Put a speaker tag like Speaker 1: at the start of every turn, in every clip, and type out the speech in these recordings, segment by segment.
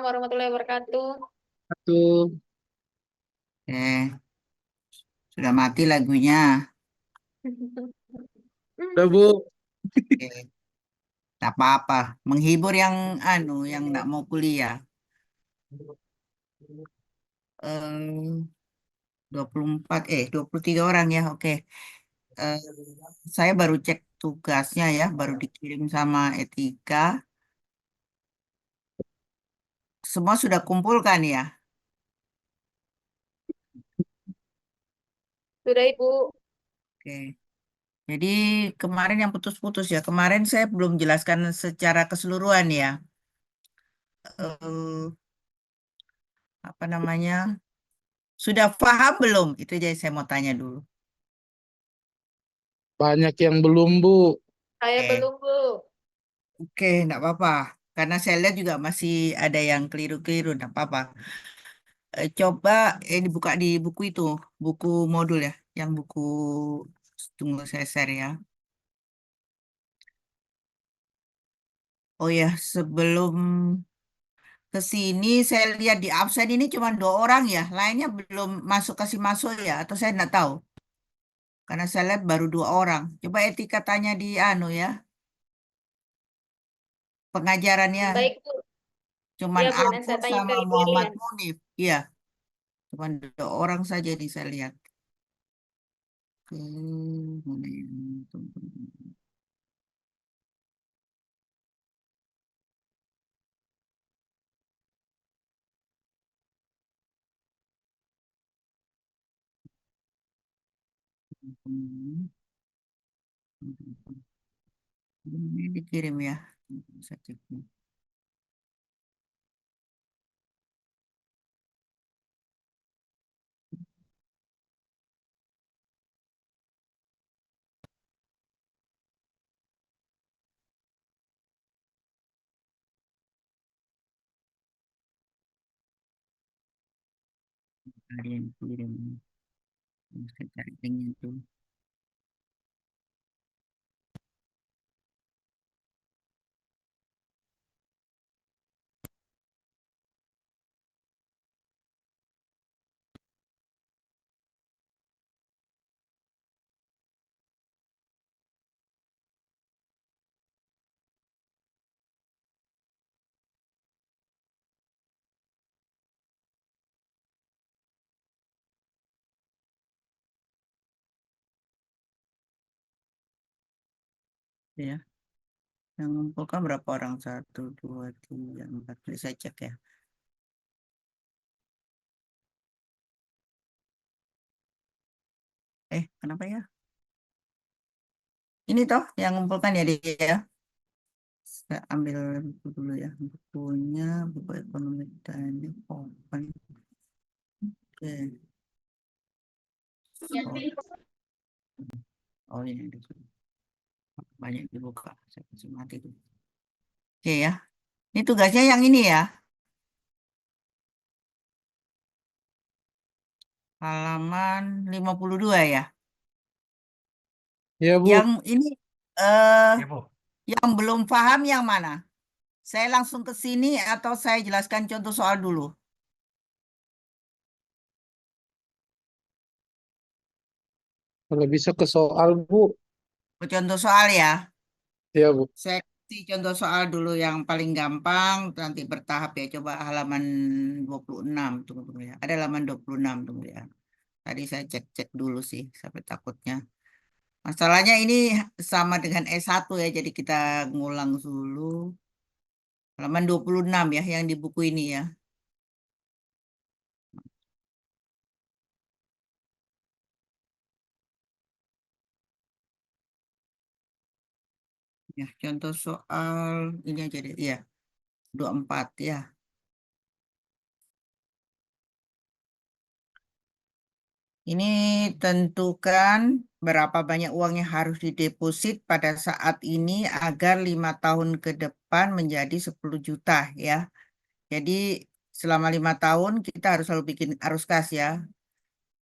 Speaker 1: warahmatullahi wabarakatuh.
Speaker 2: Satu.
Speaker 3: Sudah mati lagunya.
Speaker 2: Udah, Bu.
Speaker 3: Oke, tak apa-apa. Menghibur yang yang nggak mau kuliah. Eh, 24, 23 orang ya. Oke. Eh, saya baru cek tugasnya ya, baru dikirim sama Etika. Semua sudah kumpulkan ya.
Speaker 1: Sudah Ibu.
Speaker 3: Oke. Jadi kemarin yang putus-putus ya. Kemarin saya belum jelaskan secara keseluruhan ya. Eh, apa namanya? Sudah paham belum? Itu jadi saya mau tanya dulu.
Speaker 2: Banyak yang belum, Bu.
Speaker 1: Saya
Speaker 3: Oke.
Speaker 1: belum Bu.
Speaker 3: Oke, enggak apa-apa. Karena saya lihat juga masih ada yang keliru-keliru, enggak apa-apa. Coba dibuka di buku itu, buku modul ya, yang buku tunggu saya share ya. Oh ya, sebelum ke sini saya lihat di absen ini cuma 2 orang ya, lainnya belum masuk kasih masuk ya, atau saya enggak tahu. Karena saya lihat baru 2 orang. Coba Etika tanya di ya, pengajarannya
Speaker 1: Baik Bu.
Speaker 3: cuman
Speaker 1: Ya Bu, nanti
Speaker 3: aku
Speaker 1: saya tanya ke
Speaker 3: sama
Speaker 1: Ibu
Speaker 3: Muhammad
Speaker 1: Irian.
Speaker 3: Munif. Iya, cuma 2 orang saja nih saya lihat. Mana yang tunggu, ini dikirim ya. Saya cek nih. Ada yang kirim. Saya cari linknya itu. Ya, yang mengumpulkan berapa orang? 1, 2, 3, 4. Saya cek ya. Kenapa ya? Ini toh yang mengumpulkan ya dia ya. Saya ambil buku dulu ya. Bukunya, buku ekonomi dan open. Oke. Oh, ini banyak dibuka. Saya kasih mati tuh. Oke ya. Ini tugasnya yang ini ya. Halaman 52 ya.
Speaker 2: Ya,
Speaker 3: Yang
Speaker 2: Bu.
Speaker 3: ini yang belum paham yang mana? Saya langsung ke sini atau saya jelaskan contoh soal dulu?
Speaker 2: Kalau bisa ke soal, Bu.
Speaker 3: Contoh soal ya.
Speaker 2: Ya, Bu.
Speaker 3: Saya kasih contoh soal dulu yang paling gampang, nanti bertahap ya. Coba halaman 26, tunggu, tunggu ya. Ada halaman 26, tunggu ya. Tadi saya cek-cek dulu sih, sampai takutnya. Masalahnya ini sama dengan S1 ya, jadi kita ngulang dulu. Halaman 26 ya, yang di buku ini ya. Ya, contoh soal ini aja deh, ya, 24 ya. Ini tentukan berapa banyak uang yang harus dideposit pada saat ini agar 5 tahun ke depan menjadi 10 juta ya. Jadi selama 5 tahun kita harus selalu bikin arus kas ya.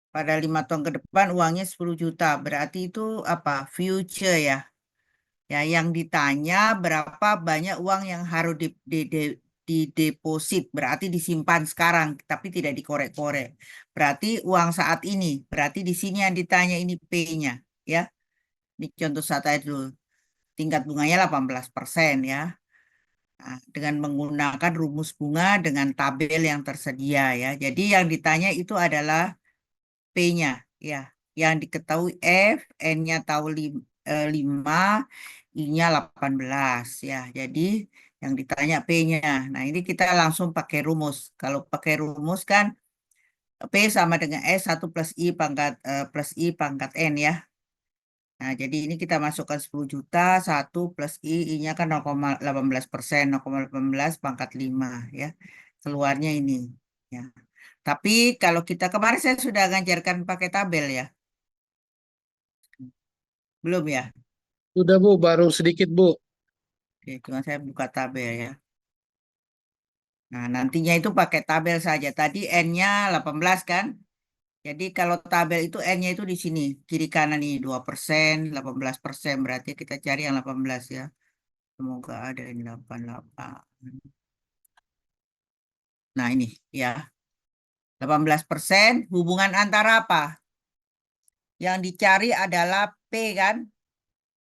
Speaker 3: Pada 5 tahun ke depan uangnya 10 juta. Berarti itu apa? Future ya. Ya, yang ditanya berapa banyak uang yang harus dideposit, berarti disimpan sekarang, tapi tidak dikorek-korek. Berarti uang saat ini, berarti di sini yang ditanya ini P-nya, ya. Di contoh satu dulu, tingkat bunganya 18% ya. Nah, dengan menggunakan rumus bunga dengan tabel yang tersedia ya. Jadi yang ditanya itu adalah P-nya ya. Yang diketahui F, N-nya tahu 5, I-nya 18 ya. Jadi yang ditanya P-nya. Nah, ini kita langsung pakai rumus. Kalau pakai rumus kan P sama dengan S 1 plus I pangkat plus I pangkat N ya. Nah, jadi ini kita masukkan 10 juta, 1 plus I-nya kan 0,18%, 0,18 pangkat 5 ya. Keluarnya ini ya. Tapi kalau kita kemarin saya sudah ngajarkan pakai tabel ya. Belum ya?
Speaker 2: Sudah Bu, baru sedikit Bu.
Speaker 3: Oke, cuma saya buka tabel ya. Nah, nantinya itu pakai tabel saja. Tadi N-nya 18 kan? Jadi kalau tabel itu N-nya itu di sini. Kiri kanan ini 2%, 18%. Berarti kita cari yang 18 ya. Semoga ada yang 88. Nah ini ya. 18% hubungan antara apa? Yang dicari adalah P kan?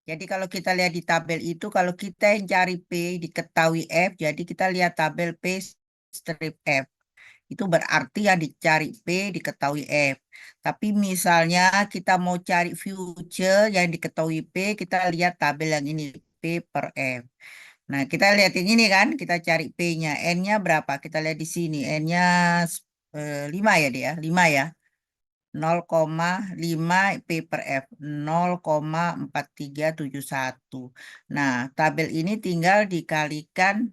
Speaker 3: Jadi kalau kita lihat di tabel itu, kalau kita yang cari P diketahui F, jadi kita lihat tabel P strip F. Itu berarti yang dicari P diketahui F. Tapi misalnya kita mau cari future yang diketahui P, kita lihat tabel yang ini, P per F. Nah, kita lihat yang ini kan, kita cari P-nya. N-nya berapa? Kita lihat di sini. N-nya 5 ya dia, 5 ya. 0,5 P per F, 0,4371. Nah, tabel ini tinggal dikalikan,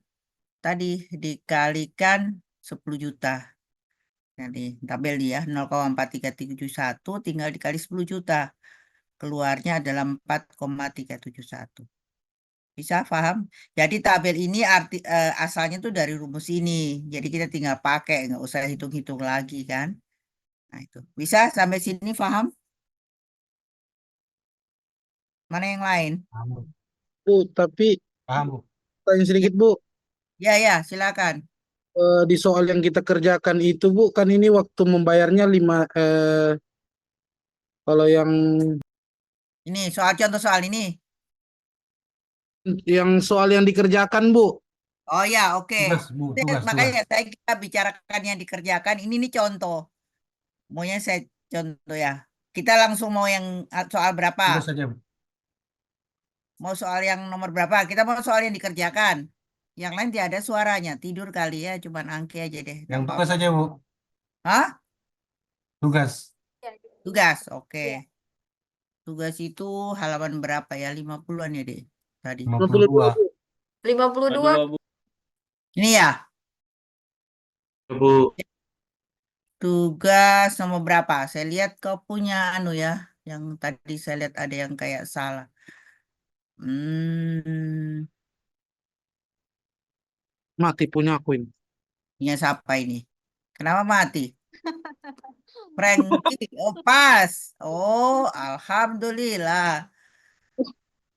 Speaker 3: tadi dikalikan 10 juta. Jadi tabel dia 0,4371 tinggal dikali 10 juta. Keluarnya adalah 4,371. Bisa paham? Jadi tabel ini asalnya tuh dari rumus ini. Jadi kita tinggal pakai, nggak usah hitung-hitung lagi kan. Nah itu. Bisa sampai sini paham? Mana yang lain?
Speaker 4: Paham, Bu.
Speaker 2: Bu, tapi
Speaker 4: Paham, Bu.
Speaker 2: tanya
Speaker 3: Ya,
Speaker 2: sedikit Bu.
Speaker 3: ya, silakan.
Speaker 2: Di soal yang kita kerjakan itu Bu, kan ini waktu membayarnya kalau
Speaker 3: Ini soal contoh soal ini.
Speaker 2: yang soal yang dikerjakan Bu.
Speaker 3: Oh ya, oke.
Speaker 4: Tugas, Bu, tugas.
Speaker 3: Makanya saya kita bicarakan yang dikerjakan. Ini nih contoh. Maunya saya contoh ya. Kita langsung mau yang soal berapa?
Speaker 4: Tugas saja, Bu.
Speaker 3: Mau soal yang nomor berapa? Kita mau soal yang dikerjakan. Yang lain tidak ada suaranya. Tidur kali ya, cuman angke aja deh. Nggak
Speaker 4: Yang tugas
Speaker 3: apa-apa.
Speaker 4: saja, Bu.
Speaker 3: Hah?
Speaker 4: Tugas.
Speaker 1: Ya,
Speaker 3: Tugas, oke.
Speaker 1: iya.
Speaker 3: Tugas itu halaman berapa ya? 50-an ya deh. Tadi.
Speaker 2: 52
Speaker 4: 52.
Speaker 2: Bu.
Speaker 1: 52.
Speaker 3: Ini ya.
Speaker 2: Bu.
Speaker 3: Tugas nomor berapa? Saya lihat kau punya anu ya. Yang tadi saya lihat ada yang kayak salah. Hmm,
Speaker 2: Mati punya aku ini.
Speaker 3: punya siapa ini? Kenapa mati? Frankie, oh pas. Oh, alhamdulillah.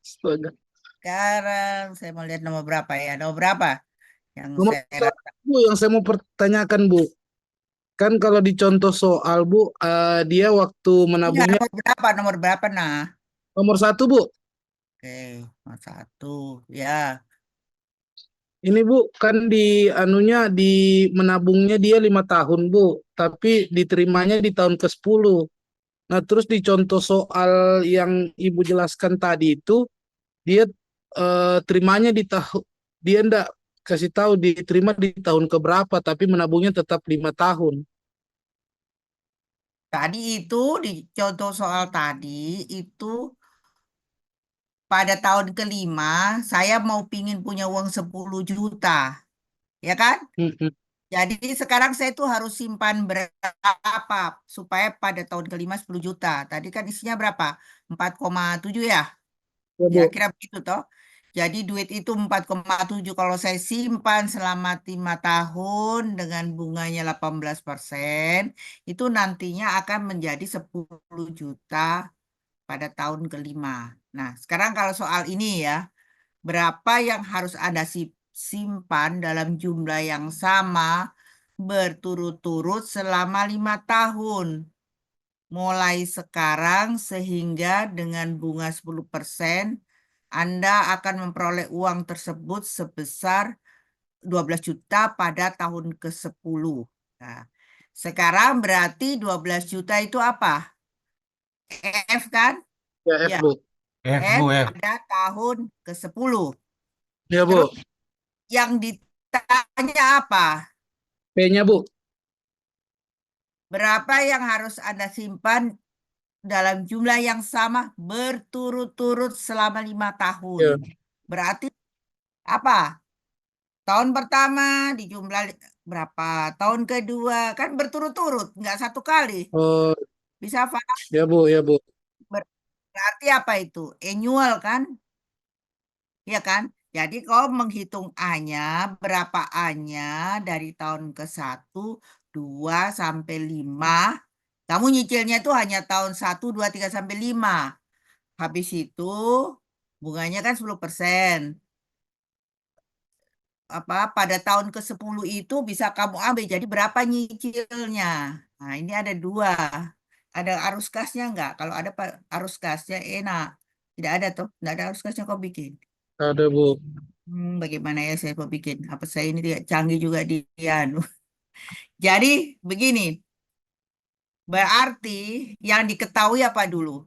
Speaker 2: Astaga.
Speaker 3: Sekarang saya mau lihat nomor berapa ya? Nomor berapa? Yang
Speaker 2: Nomor
Speaker 3: saya
Speaker 2: satu
Speaker 3: rasa.
Speaker 2: Bu, yang saya mau pertanyakan Bu. Kan kalau dicontoh soal Bu, dia waktu
Speaker 3: Iya,
Speaker 2: menabungnya
Speaker 3: nomor berapa? Nomor berapa nah?
Speaker 2: nomor 1 Bu.
Speaker 3: Oke, nomor satu. Ya,
Speaker 2: Ini Bu, kan di anunya di menabungnya dia 5 tahun Bu, tapi diterimanya di tahun ke-10. Nah, terus di contoh soal yang Ibu jelaskan tadi itu, dia terimanya di tahun, dia ndak kasih tahu diterima di tahun keberapa, tapi menabungnya tetap 5 tahun.
Speaker 3: tadi itu di contoh soal tadi itu pada tahun kelima saya mau pingin punya uang 10 juta, ya kan?
Speaker 2: Mm-mm.
Speaker 3: Jadi sekarang saya tuh harus simpan berapa supaya pada tahun kelima 10 juta. Tadi kan isinya berapa? 4,7 ya?
Speaker 2: Ya Bu.
Speaker 3: Kira-kira begitu toh. Jadi duit itu 4,7 kalau saya simpan selama 5 tahun dengan bunganya 18%, itu nantinya akan menjadi 10 juta pada tahun kelima. Nah, sekarang kalau soal ini ya, berapa yang harus Anda simpan dalam jumlah yang sama berturut-turut selama 5 tahun. Mulai sekarang sehingga dengan bunga 10%, Anda akan memperoleh uang tersebut sebesar 12 juta pada tahun ke-10. Nah, sekarang berarti 12 juta itu apa? F kan?
Speaker 2: Ya, F,
Speaker 3: Ya,
Speaker 2: Bu.
Speaker 4: F,
Speaker 3: F
Speaker 4: Bu, F.
Speaker 3: pada tahun ke-10.
Speaker 2: Ya, Bu.
Speaker 3: Terus yang ditanya apa?
Speaker 2: P-nya, Bu.
Speaker 3: Berapa yang harus Anda simpan dalam jumlah yang sama berturut-turut selama 5 tahun?
Speaker 2: Ya.
Speaker 3: Berarti apa? Tahun pertama dijumlah berapa? Tahun kedua kan berturut-turut, nggak satu kali.
Speaker 2: Oh,
Speaker 3: Bisa paham?
Speaker 2: ya, Bu, ya, Bu.
Speaker 3: Berarti apa itu? Annual kan? Ya kan? Jadi kau menghitung A-nya, berapa A-nya dari tahun ke-1, 2, sampai 5. Kamu nyicilnya itu hanya tahun 1, 2, 3, sampai 5. Habis itu bunganya kan 10%. Pada tahun ke-10 itu bisa kamu ambil. Jadi berapa nyicilnya? Nah, ini ada 2. Ada arus kasnya enggak? Kalau ada arus kasnya enak. Tidak ada tuh. Tidak ada arus kasnya kau bikin.
Speaker 2: Ada, Bu.
Speaker 3: Bagaimana ya saya mau bikin? Apa saya ini tidak canggih juga di anu. Jadi begini. Berarti yang diketahui apa dulu?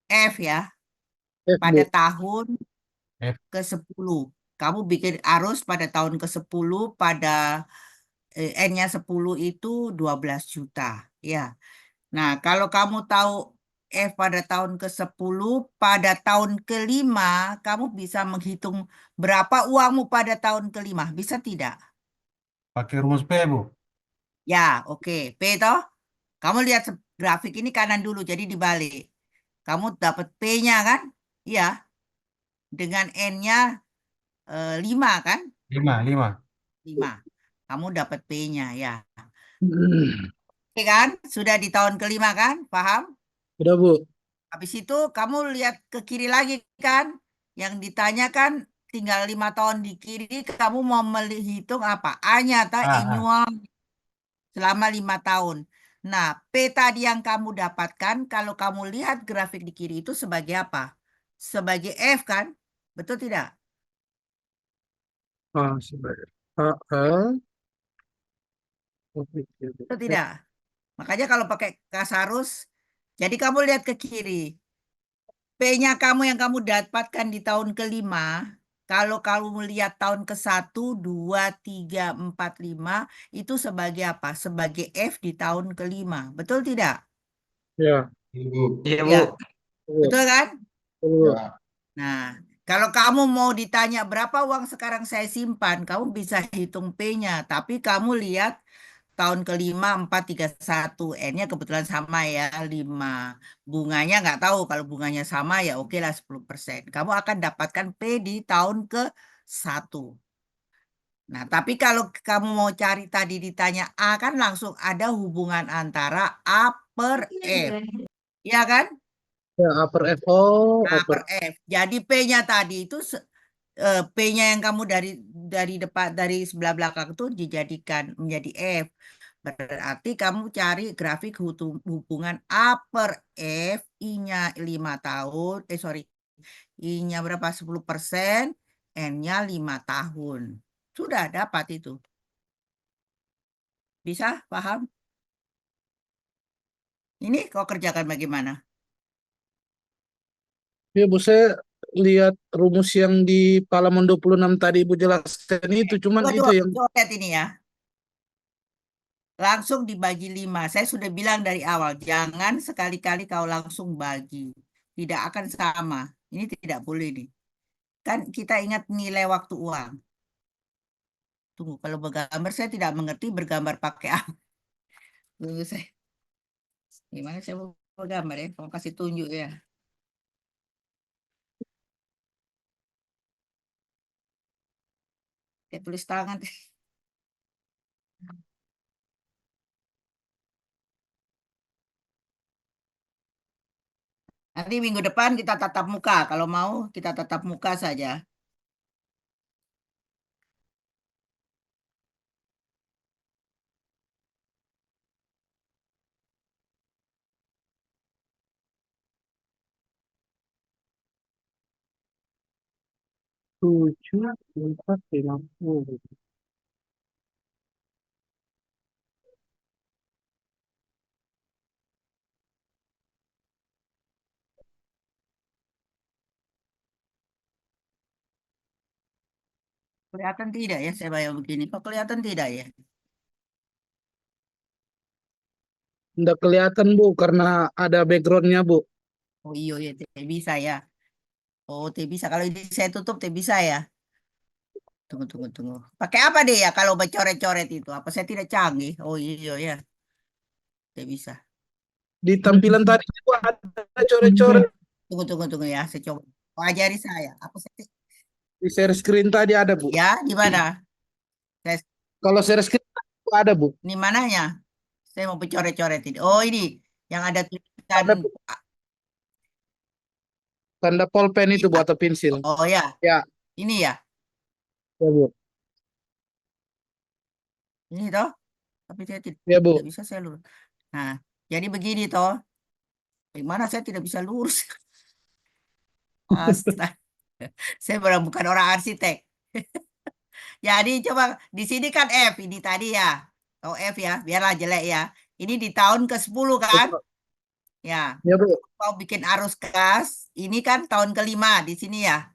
Speaker 3: F ya.
Speaker 2: F,
Speaker 3: Pada
Speaker 2: Bu.
Speaker 3: tahun
Speaker 4: F.
Speaker 3: ke-10. Kamu bikin arus pada tahun ke-10 pada N-nya 10 itu 12 juta. Ya. Nah, kalau kamu tahu F pada tahun ke-10, pada tahun ke-5, kamu bisa menghitung berapa uangmu pada tahun ke-5. Bisa tidak?
Speaker 4: Pakai rumus P, Bu.
Speaker 3: Ya, oke. P toh? Kamu lihat grafik ini kanan dulu, jadi dibalik. Kamu dapat P-nya kan? Iya, dengan N-nya 5 kan?
Speaker 4: 5, 5.
Speaker 3: 5. Kamu dapat P-nya ya.
Speaker 2: Hmm.
Speaker 3: Oke kan? Sudah di tahun ke-5 kan? Paham?
Speaker 2: Udah, Bu.
Speaker 3: Habis itu kamu lihat ke kiri lagi kan? Yang ditanyakan tinggal 5 tahun di kiri, kamu mau menghitung apa? A-nya atau
Speaker 4: A, A.
Speaker 3: annual selama 5 tahun. Nah, P tadi yang kamu dapatkan, kalau kamu lihat grafik di kiri itu sebagai apa? Sebagai F kan? Betul tidak?
Speaker 2: A, sebagai A, A.
Speaker 3: Betul tidak? Makanya kalau pakai kasarus, jadi kamu lihat ke kiri. P-nya kamu yang kamu dapatkan di tahun ke-5, kalau kamu melihat tahun ke-1, 2, 3, 4, 5, itu sebagai apa? Sebagai F di tahun ke-5. Betul tidak?
Speaker 2: Ya,
Speaker 4: Ibu.
Speaker 5: Iya, Bu.
Speaker 3: Ya,
Speaker 2: Bu.
Speaker 3: betul kan?
Speaker 2: Bu.
Speaker 4: Ya.
Speaker 3: Nah, kalau kamu mau ditanya berapa uang sekarang saya simpan, kamu bisa hitung P-nya. Tapi kamu lihat tahun ke-5, 4, 3, 1. N-nya kebetulan sama ya, 5. Bunganya nggak tahu. Kalau bunganya sama ya oke lah 10%. Kamu akan dapatkan P di tahun ke-1. Nah, tapi kalau kamu mau cari tadi ditanya A kan langsung ada hubungan antara A per F. Iya kan?
Speaker 2: Ya, upper F. Oh,
Speaker 3: A
Speaker 2: upper.
Speaker 3: per F. Jadi P-nya tadi itu P-nya yang kamu dari depan dari sebelah belakang itu dijadikan menjadi F. Berarti kamu cari grafik hubungan A per F, I-nya 5 tahun, sorry, I-nya berapa? 10%, N-nya 5 tahun. Sudah dapat itu. Bisa paham? Ini kau kerjakan bagaimana?
Speaker 2: Ya, Bu, saya lihat rumus yang di halaman 26 tadi Ibu jelaskan itu, cuman
Speaker 3: Coba,
Speaker 2: itu
Speaker 3: coba,
Speaker 2: yang
Speaker 3: coba lihat ini ya. Langsung dibagi 5. Saya sudah bilang dari awal, jangan sekali-kali kau langsung bagi. Tidak akan sama. Ini tidak boleh nih. Kan kita ingat nilai waktu uang. Tunggu, kalau bergambar saya tidak mengerti bergambar pakai apa. Tunggu saya. Gimana saya mau bergambar ya? Kalau kasih tunjuk ya. Kayak tulis tangan. Nanti minggu depan kita tatap muka. Kalau mau kita tatap muka saja.
Speaker 2: tujuh, empat, 50.
Speaker 3: Kelihatan tidak ya saya bayar begini? Kok kelihatan tidak ya?
Speaker 2: Nggak kelihatan Bu, karena ada backgroundnya Bu.
Speaker 3: Oh iya ya, tidak bisa ya. Oh, tidak bisa. Kalau ini saya tutup tidak bisa ya. Tunggu, tunggu, tunggu. Pakai apa deh ya kalau bercoret-coret itu? Apa saya tidak canggih? Oh iya ya, tidak bisa.
Speaker 2: Di tampilan tadi Bu ada coret-coret.
Speaker 3: Tunggu, tunggu, tunggu ya. Saya coba. Oh, ajari saya. Apa saya...
Speaker 2: Di share screen tadi ada Bu.
Speaker 3: Ya, di mana? Saya...
Speaker 2: Kalau share screen tadi ada Bu.
Speaker 3: Ini mananya? Saya mau bercoret-coret ini. Oh, ini yang ada tulisan.
Speaker 2: Ada tanda pulpen itu Bu
Speaker 3: Iya.
Speaker 2: atau pensil.
Speaker 3: Oh ya,
Speaker 2: Ya,
Speaker 3: ini ya.
Speaker 2: ya Bu.
Speaker 3: Ini toh. Tapi saya
Speaker 2: Ya
Speaker 3: tidak
Speaker 2: Bu.
Speaker 3: bisa saya lurus. Nah, jadi begini toh. Gimana saya tidak bisa lurus? Astaga. Saya bukan orang arsitek. Jadi coba di sini kan F ini tadi ya. Oh F ya, biarlah jelek ya. Ini di tahun ke-10 kan? Ya.
Speaker 2: Ya Bu.
Speaker 3: Mau bikin arus kas, ini kan tahun ke-5 di sini ya.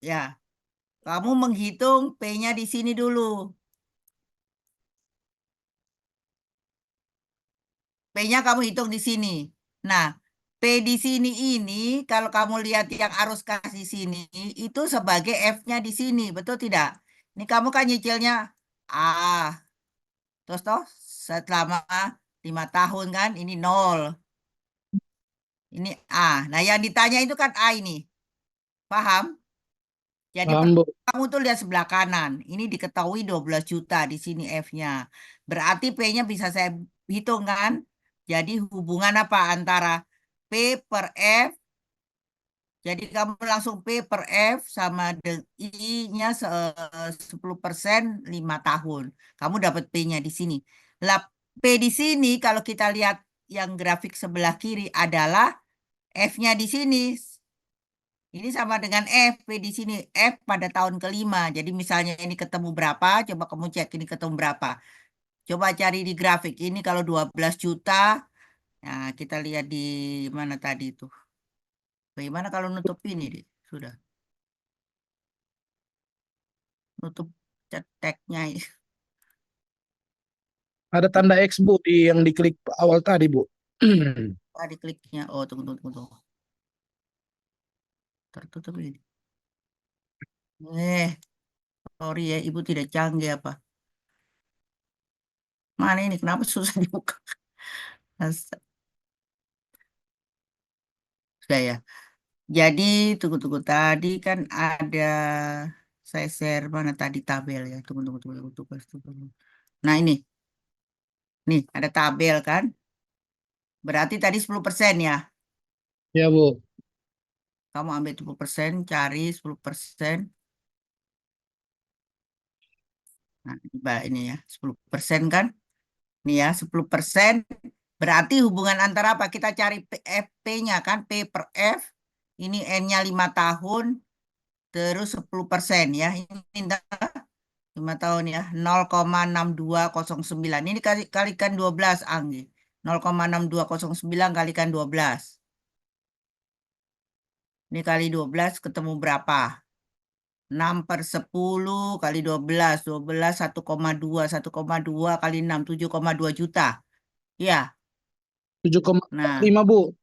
Speaker 3: Ya. Kamu menghitung P-nya di sini dulu. P-nya kamu hitung di sini. Nah, P di sini ini kalau kamu lihat yang arus kas di sini itu sebagai F-nya di sini, betul tidak? Ini kamu kan nyicilnya ah, terus toh selama 5 tahun kan ini nol, ini A. Nah, yang ditanya itu kan A ini, paham? Jadi
Speaker 2: Paham Bu.
Speaker 3: kamu tuh lihat sebelah kanan, ini diketahui 12 juta di sini F-nya. Berarti P-nya bisa saya hitung kan? Jadi hubungan apa antara P per F. Jadi kamu langsung P per F sama I-nya 10% 5 tahun. Kamu dapat P-nya di sini. Lah, P di sini kalau kita lihat yang grafik sebelah kiri adalah F-nya di sini. Ini sama dengan F, P di sini. F pada tahun ke-5. Jadi misalnya ini ketemu berapa, coba kamu cek ini ketemu berapa. Coba cari di grafik. Ini kalau 12 juta, nah kita lihat di mana tadi itu. Bagaimana kalau nutup ini, Dik? Sudah. Nutup ceteknya.
Speaker 2: Ada tanda X Bu di yang diklik awal tadi Bu.
Speaker 3: Tadi kliknya. Oh, tunggu, tunggu, tunggu, tunggu. Tertutup ini. Sorry ya, Ibu tidak canggih apa. Mana ini? Kenapa susah dibuka? Sudah ya. Jadi, tunggu-tunggu. Tadi kan ada, saya share mana tadi tabel ya. Tunggu, tunggu, tunggu, tunggu, tunggu, tunggu, tunggu. Nah, ini. Nih, ada tabel kan. Berarti tadi 10% ya.
Speaker 2: Ya Bu.
Speaker 3: Kamu ambil 10%, cari 10%. Nah, ini ya, 10% kan. Ini ya, 10%. Berarti hubungan antara apa? Kita cari P-nya kan. P per F. Ini N-nya 5 tahun. Terus 10% ya. Ini 5 tahun ya. 0,6209. Ini kalikan 12, Anggi. 0,6209 kalikan 12. Ini kali 12 ketemu berapa? 6 per 10 kali 12. 12 1,2. 1,2 kali 6. 7,2 juta. Ya. Nah.
Speaker 2: 7,5 Bu.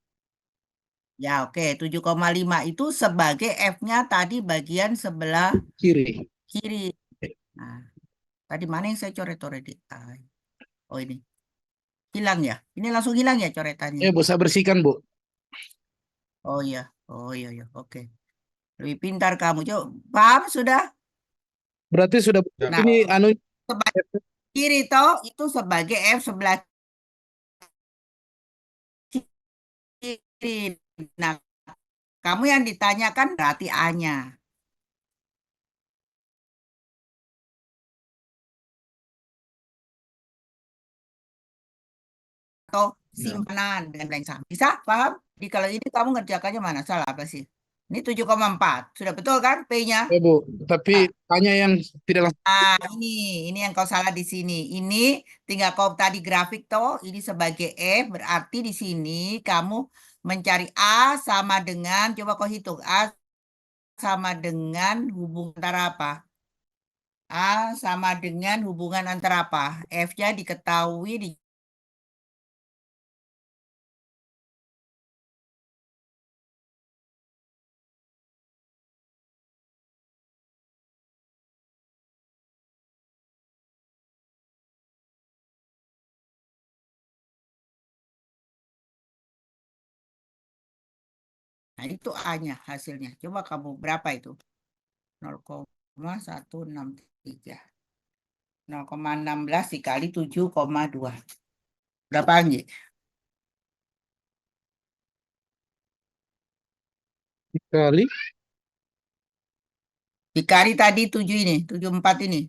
Speaker 3: Ya, oke. 7,5 itu sebagai F-nya tadi bagian sebelah
Speaker 2: Kiri.
Speaker 3: kiri. Nah, tadi mana yang saya coret-coret? Oh, ini. Hilang ya? Ini langsung hilang ya coretannya?
Speaker 2: Ya Bu, saya bersihkan Bu.
Speaker 3: Oh iya. Oh iya, iya. Oke. Lebih pintar kamu. Coba, paham sudah?
Speaker 2: Berarti sudah
Speaker 4: Ya.
Speaker 3: Nah,
Speaker 2: ini anu
Speaker 3: sebelah kiri toh itu sebagai F sebelah kiri. Nah, kamu yang ditanyakan berarti A-nya. Atau
Speaker 2: ya.
Speaker 3: simpanan dengan blank sum. Bisa? Paham? Jadi kalau ini kamu ngerjakannya mana? Salah apa sih? Ini 7,4. Sudah betul kan P-nya?
Speaker 2: Ya Bu, tapi hanya yang tidak langsung.
Speaker 3: Ah, ini yang kau salah di sini. Ini tinggal kau tadi grafik toh, ini sebagai F, berarti di sini kamu mencari A sama dengan, coba kau hitung, A sama dengan hubungan antara apa? A sama dengan hubungan antara apa? F-nya diketahui di Nah, itu A-nya hasilnya. Coba kamu berapa itu? 0,163. 0,16 dikali 7,2. Berapa Anggi?
Speaker 2: Kali
Speaker 3: Dikali tadi 7 ini, 74 ini.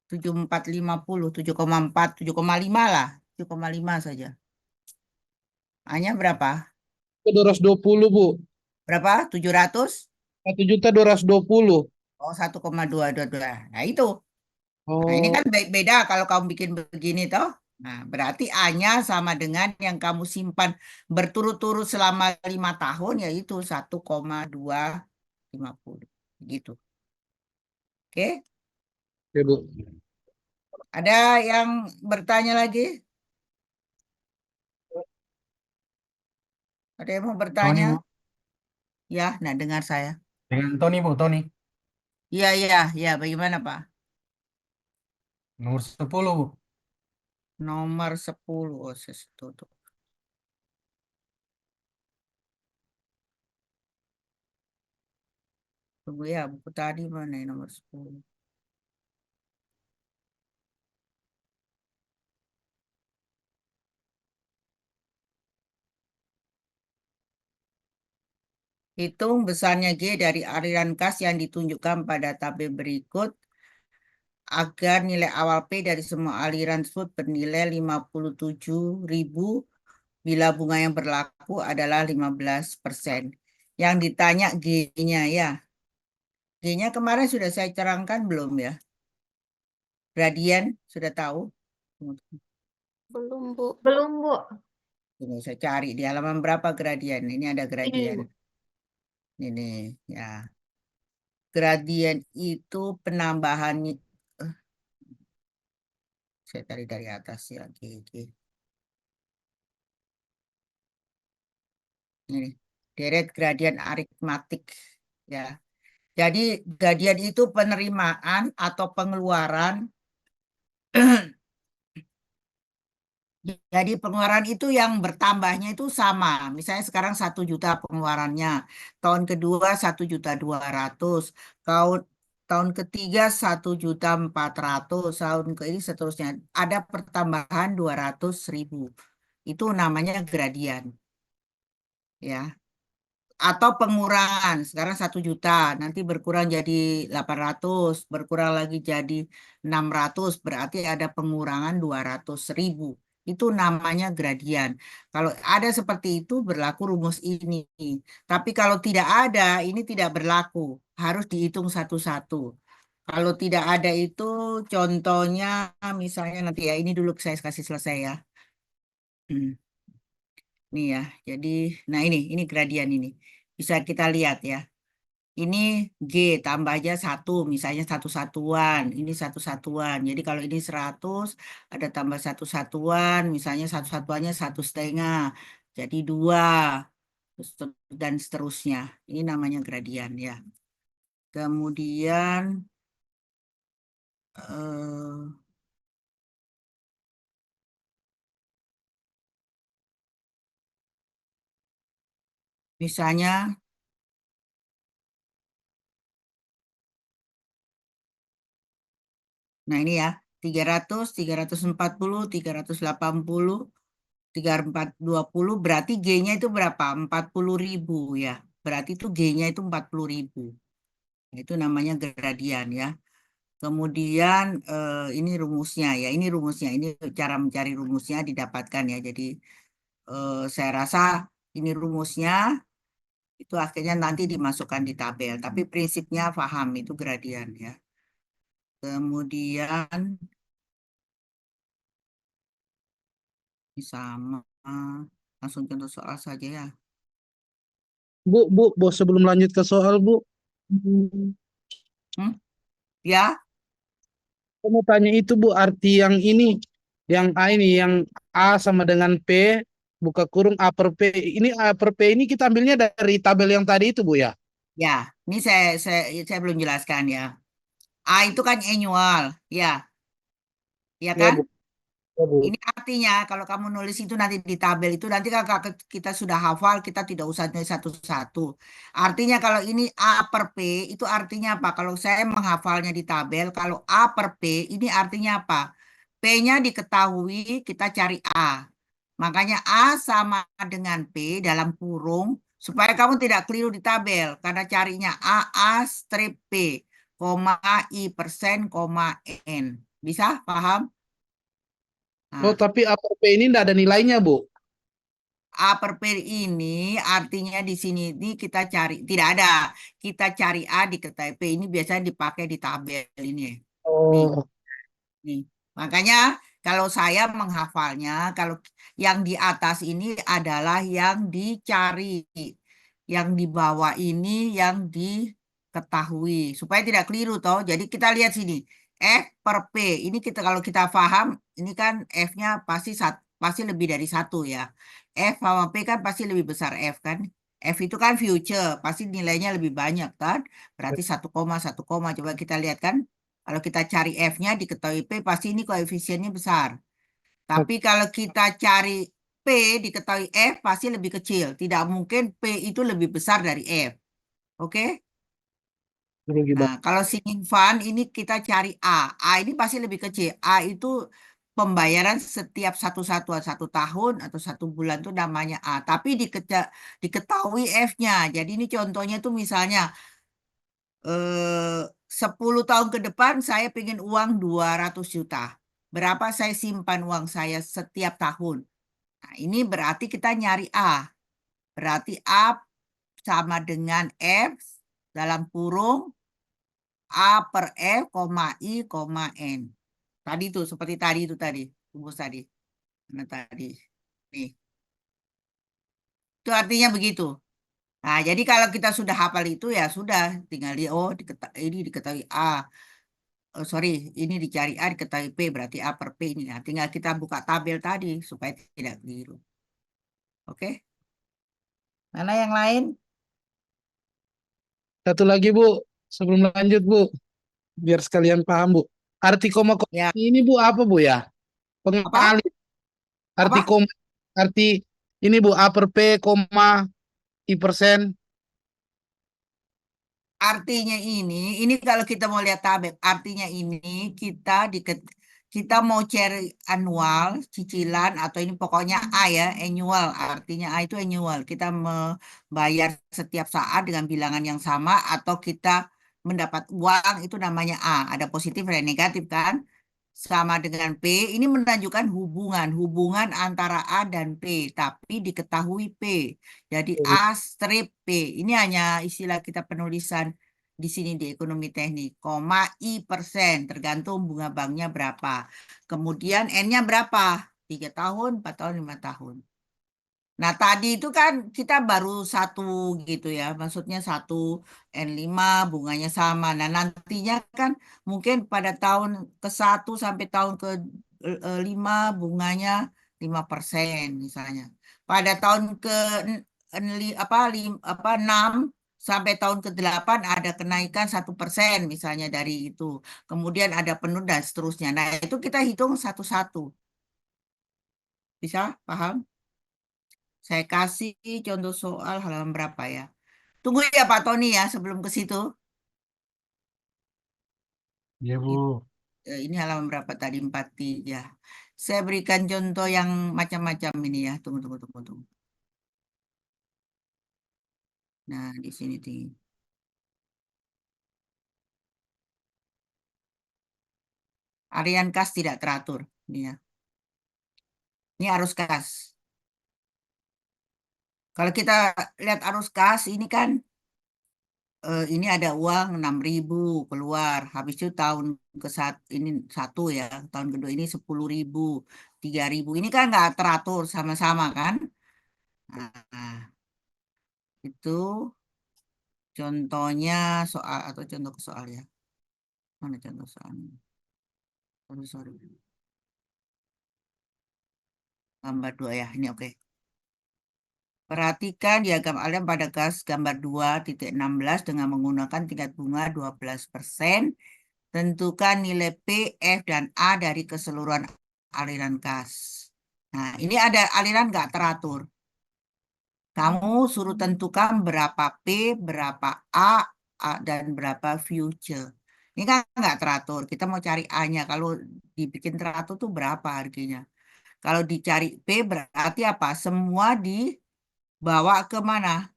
Speaker 3: 7450, 7,4, 7,5 lah. 7,5 saja. A-nya berapa?
Speaker 2: 220 Bu.
Speaker 3: Berapa? 700?
Speaker 2: 1.220.000.
Speaker 3: Oh, 1,222. Nah, itu. Nah, ini
Speaker 2: Oh,
Speaker 3: kan beda kalau kamu bikin begini toh. Nah, berarti A-nya sama dengan yang kamu simpan berturut-turut selama 5 tahun, yaitu 1,250. Gitu. Oke?
Speaker 2: ya Bu.
Speaker 3: Ada yang bertanya lagi? Ada yang mau
Speaker 4: Tony,
Speaker 3: bertanya?
Speaker 4: Bu.
Speaker 3: Ya, nah dengar saya.
Speaker 4: Dengan Tony, Bu. Tony.
Speaker 3: Iya, iya, iya. Bagaimana, Pak?
Speaker 4: Nomor 10, Bu.
Speaker 3: Nomor 10. Oh, tutup. Tunggu ya, buku tadi mana ya, nomor 10. Hitung besarnya G dari aliran kas yang ditunjukkan pada tabel berikut agar nilai awal P dari semua aliran tersebut bernilai 57.000 bila bunga yang berlaku adalah 15%. Yang ditanya G-nya ya. G-nya kemarin sudah saya terangkan belum ya? Gradien sudah tahu?
Speaker 1: Belum, Bu. Belum, Bu.
Speaker 3: Ini saya cari di halaman berapa gradien. Ini ada
Speaker 1: Ini,
Speaker 3: gradien.
Speaker 1: Bu.
Speaker 3: Ini ya. Gradien itu penambahan saya cari dari atas ya. Oke. Ini deret gradien aritmatik ya. Jadi gradien itu penerimaan atau pengeluaran. Jadi pengeluaran itu yang bertambahnya itu sama. Misalnya sekarang 1 juta pengeluarannya. Tahun kedua 1.200.000. Tahun tahun ketiga 1.400.000. Tahun ke ini seterusnya. Ada pertambahan 200.000. Itu namanya gradian. Ya. Atau pengurangan, sekarang 1 juta, nanti berkurang jadi 800, berkurang lagi jadi 600, berarti ada pengurangan 200.000. Itu namanya gradian. Kalau ada seperti itu berlaku rumus ini. Tapi kalau tidak ada, ini tidak berlaku. Harus dihitung satu-satu. Kalau tidak ada itu contohnya misalnya nanti ya, ini dulu saya kasih selesai ya. Hmm. Nih ya, jadi nah ini gradian ini. Bisa kita lihat ya. Ini G tambah aja 1, misalnya satu satuan, ini satu satuan. Jadi kalau ini 100, ada tambah satu satuan, misalnya satu satuannya 1,5, jadi 2, dan seterusnya. Ini namanya gradian ya. Kemudian misalnya, nah ini ya, 300, 340, 380, 3420 berarti G-nya itu berapa? 40.000 ya. Berarti itu G-nya itu 40.000. Itu namanya gradian ya. Kemudian ini rumusnya ya. Ini rumusnya. Ini cara mencari rumusnya didapatkan ya. Jadi saya rasa ini rumusnya. Itu akhirnya nanti dimasukkan di tabel. Tapi prinsipnya paham itu gradian ya. Kemudian ini sama. Langsung contoh soal saja ya.
Speaker 2: Bu, sebelum lanjut ke soal, Bu. Hmm,
Speaker 3: Hmm? Ya,
Speaker 2: Saya mau tanya itu, Bu, arti yang ini, yang A ini, yang A sama dengan P, buka kurung A per P. Ini A per P ini kita ambilnya dari tabel yang tadi itu, Bu, ya?
Speaker 3: ya. Ini saya belum jelaskan ya. A itu kan annual, ya, ya
Speaker 2: Ya,
Speaker 3: kan?
Speaker 2: Bu. Ya, Bu.
Speaker 3: Ini artinya kalau kamu nulis itu nanti di tabel itu nanti kalau kita sudah hafal kita tidak usah nulis satu-satu. Artinya kalau ini A per P itu artinya apa? Kalau saya menghafalnya di tabel, kalau A per P ini artinya apa? P-nya diketahui kita cari A. Makanya A sama dengan P dalam kurung supaya kamu tidak keliru di tabel karena carinya A strip P, koma I persen, koma N. Bisa paham?
Speaker 2: Oh,
Speaker 3: Nah,
Speaker 2: tapi A per P ini tidak ada nilainya, Bu.
Speaker 3: A per P ini artinya di sini ini kita cari, tidak ada. Kita cari A diketahui P ini biasanya dipakai di tabel ini. Nih,
Speaker 2: Oh,
Speaker 3: nih. Makanya kalau saya menghafalnya, kalau yang di atas ini adalah yang dicari. Yang di bawah ini yang diketahui. Supaya tidak keliru toh. Jadi kita lihat sini. F per P. Ini kita kalau kita paham, ini kan F-nya pasti lebih dari satu ya. F sama P kan pasti lebih besar F kan. F itu kan future, pasti nilainya lebih banyak kan. Berarti 1,1, coba kita lihat kan. Kalau kita cari F-nya diketahui P, pasti ini koefisiennya besar. Tapi kalau kita cari P diketahui F, pasti lebih kecil. Tidak mungkin P itu lebih besar dari F. Oke?
Speaker 2: ini
Speaker 3: Nah,
Speaker 2: gimana?
Speaker 3: kalau sinking fund ini kita cari A. A ini pasti lebih kecil. A itu pembayaran setiap satu tahun atau 1 bulan itu namanya A. Tapi diketahui F-nya. Jadi ini contohnya tuh misalnya 10 tahun ke depan saya pengen uang 200 juta. Berapa saya simpan uang saya setiap tahun? Nah, ini berarti kita nyari A. Berarti A sama dengan F dalam kurung A per F, koma I, koma N. Tadi tuh, seperti tadi itu tadi. Rumus tadi. Mana tadi? Nih. Itu artinya begitu. Nah, jadi kalau kita sudah hafal itu ya sudah. Tinggal di, oh ini diketahui A. Oh, sorry, ini dicari A, diketahui P. Berarti A per P ini. Nah, tinggal kita buka tabel tadi supaya tidak keliru. Oke? Mana yang lain?
Speaker 2: Satu lagi, Bu. Sebelum lanjut, Bu. Biar sekalian paham, Bu. Arti koma-koma
Speaker 3: Ya,
Speaker 2: ini, Bu, apa, Bu, ya?
Speaker 3: apa?
Speaker 2: Pengalih. Arti
Speaker 3: Apa?
Speaker 2: koma, arti ini, Bu. A per P, koma, I persen.
Speaker 3: Artinya ini kalau kita mau lihat tabel, artinya ini kita kita mau cari annual, cicilan atau ini pokoknya A ya, annual. Artinya A itu annual. Kita membayar setiap saat dengan bilangan yang sama atau kita mendapat uang itu namanya A. Ada positif dan negatif kan? Sama dengan P, ini menunjukkan hubungan antara A dan P, tapi diketahui P. Jadi A strip P. Ini hanya istilah kita penulisan di sini di ekonomi teknik. Koma I persen, tergantung bunga banknya berapa. Kemudian N-nya berapa? 3 tahun, 4 tahun, 5 tahun. Nah, tadi itu kan kita baru satu gitu ya. Maksudnya satu N5 bunganya sama. Nah, nantinya kan mungkin pada tahun ke 1 sampai tahun ke 5 bunganya 5% misalnya. Pada tahun ke apa 6 sampai tahun ke 8 ada kenaikan 1% misalnya dari itu. Kemudian ada penuh dan seterusnya. Nah, itu kita hitung satu-satu. Bisa paham? Saya kasih contoh soal halaman berapa ya? Tunggu ya Pak Tony ya sebelum ke situ.
Speaker 4: Iya, Bu.
Speaker 3: Ini halaman berapa tadi? 43. Saya berikan contoh yang macam-macam ini ya. Tunggu, tunggu, tunggu, tunggu. Nah, di sini nih. Harian kas tidak teratur. Ini ya. Ini arus kas. Kalau kita lihat arus kas ini kan ini ada uang 6.000 keluar. Habis itu tahun ke ini satu ya, tahun kedua ini 10.000, 3.000. Ini kan nggak teratur sama-sama kan? Nah, itu contohnya soal atau contoh soal ya. Mana contoh soalnya? Sorry, sorry. Gambar 2 ya, ini oke. Perhatikan diagram aliran pada gas gambar 2.16 dengan menggunakan tingkat bunga 12%. Tentukan nilai P, F, dan A dari keseluruhan aliran gas. Nah, ini ada aliran nggak teratur. Kamu suruh tentukan berapa P, berapa dan berapa future. Ini kan nggak teratur. Kita mau cari A-nya. Kalau dibikin teratur tuh berapa harganya. Kalau dicari P berarti apa? Semua dibawa ke mana?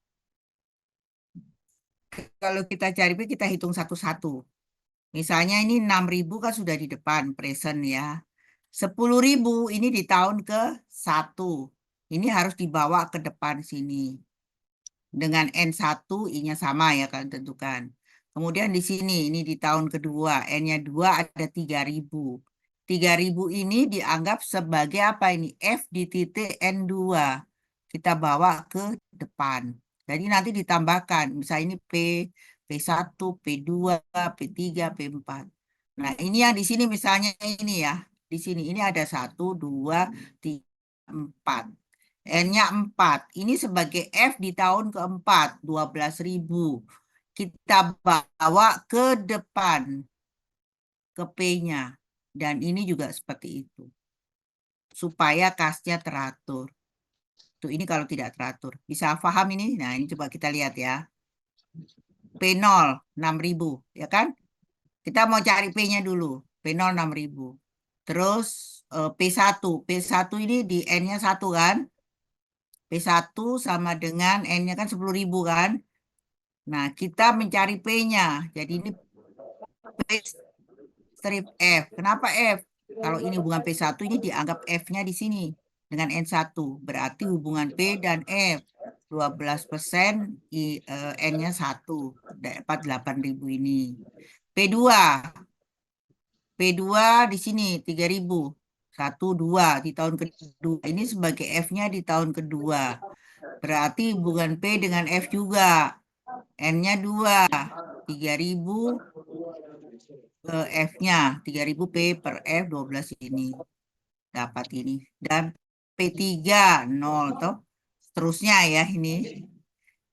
Speaker 3: Kalau kita cari P kita hitung satu-satu. Misalnya ini 6.000 kan sudah di depan present ya. 10.000 ini di tahun ke satu. Ini harus dibawa ke depan sini. Dengan N1 I-nya sama ya kalian tentukan. Kemudian di sini ini di tahun kedua N-nya 2 ada 3.000. 3.000 ini dianggap sebagai apa ini? F di titik N2. Kita bawa ke depan. Jadi nanti ditambahkan. Misalnya ini P, P1, P2, P3, P4. Nah ini yang di sini misalnya ini ya. Di sini ini ada 1, 2, 3, 4. N-nya 4. Ini sebagai F di tahun keempat, 12.000. Kita bawa ke depan, ke P-nya. Dan ini juga seperti itu. Supaya kasnya teratur. Tuh, ini kalau tidak teratur. Bisa paham ini? Nah, ini coba kita lihat ya. P0, 6.000. Ya kan? Kita mau cari P-nya dulu. P0, 6.000. Terus P1. P1 ini di N-nya 1 kan? P1 sama dengan N-nya kan 10.000 kan? Nah, kita mencari P-nya. Jadi ini P strip F. Kenapa F? Kalau ini hubungan P1 ini dianggap F-nya di sini dengan N1. Berarti hubungan P dan F. 12% N-nya 1. Dapat 8.000 ini. P2. P2 di sini 3.000. 1, 2 di tahun kedua. Ini sebagai F-nya di tahun kedua. Berarti hubungan P dengan F juga. N-nya 2, 3.000 F-nya, 3.000 P per F 12 ini. Dapat ini. Dan P3, 0. Toh. Seterusnya ya ini.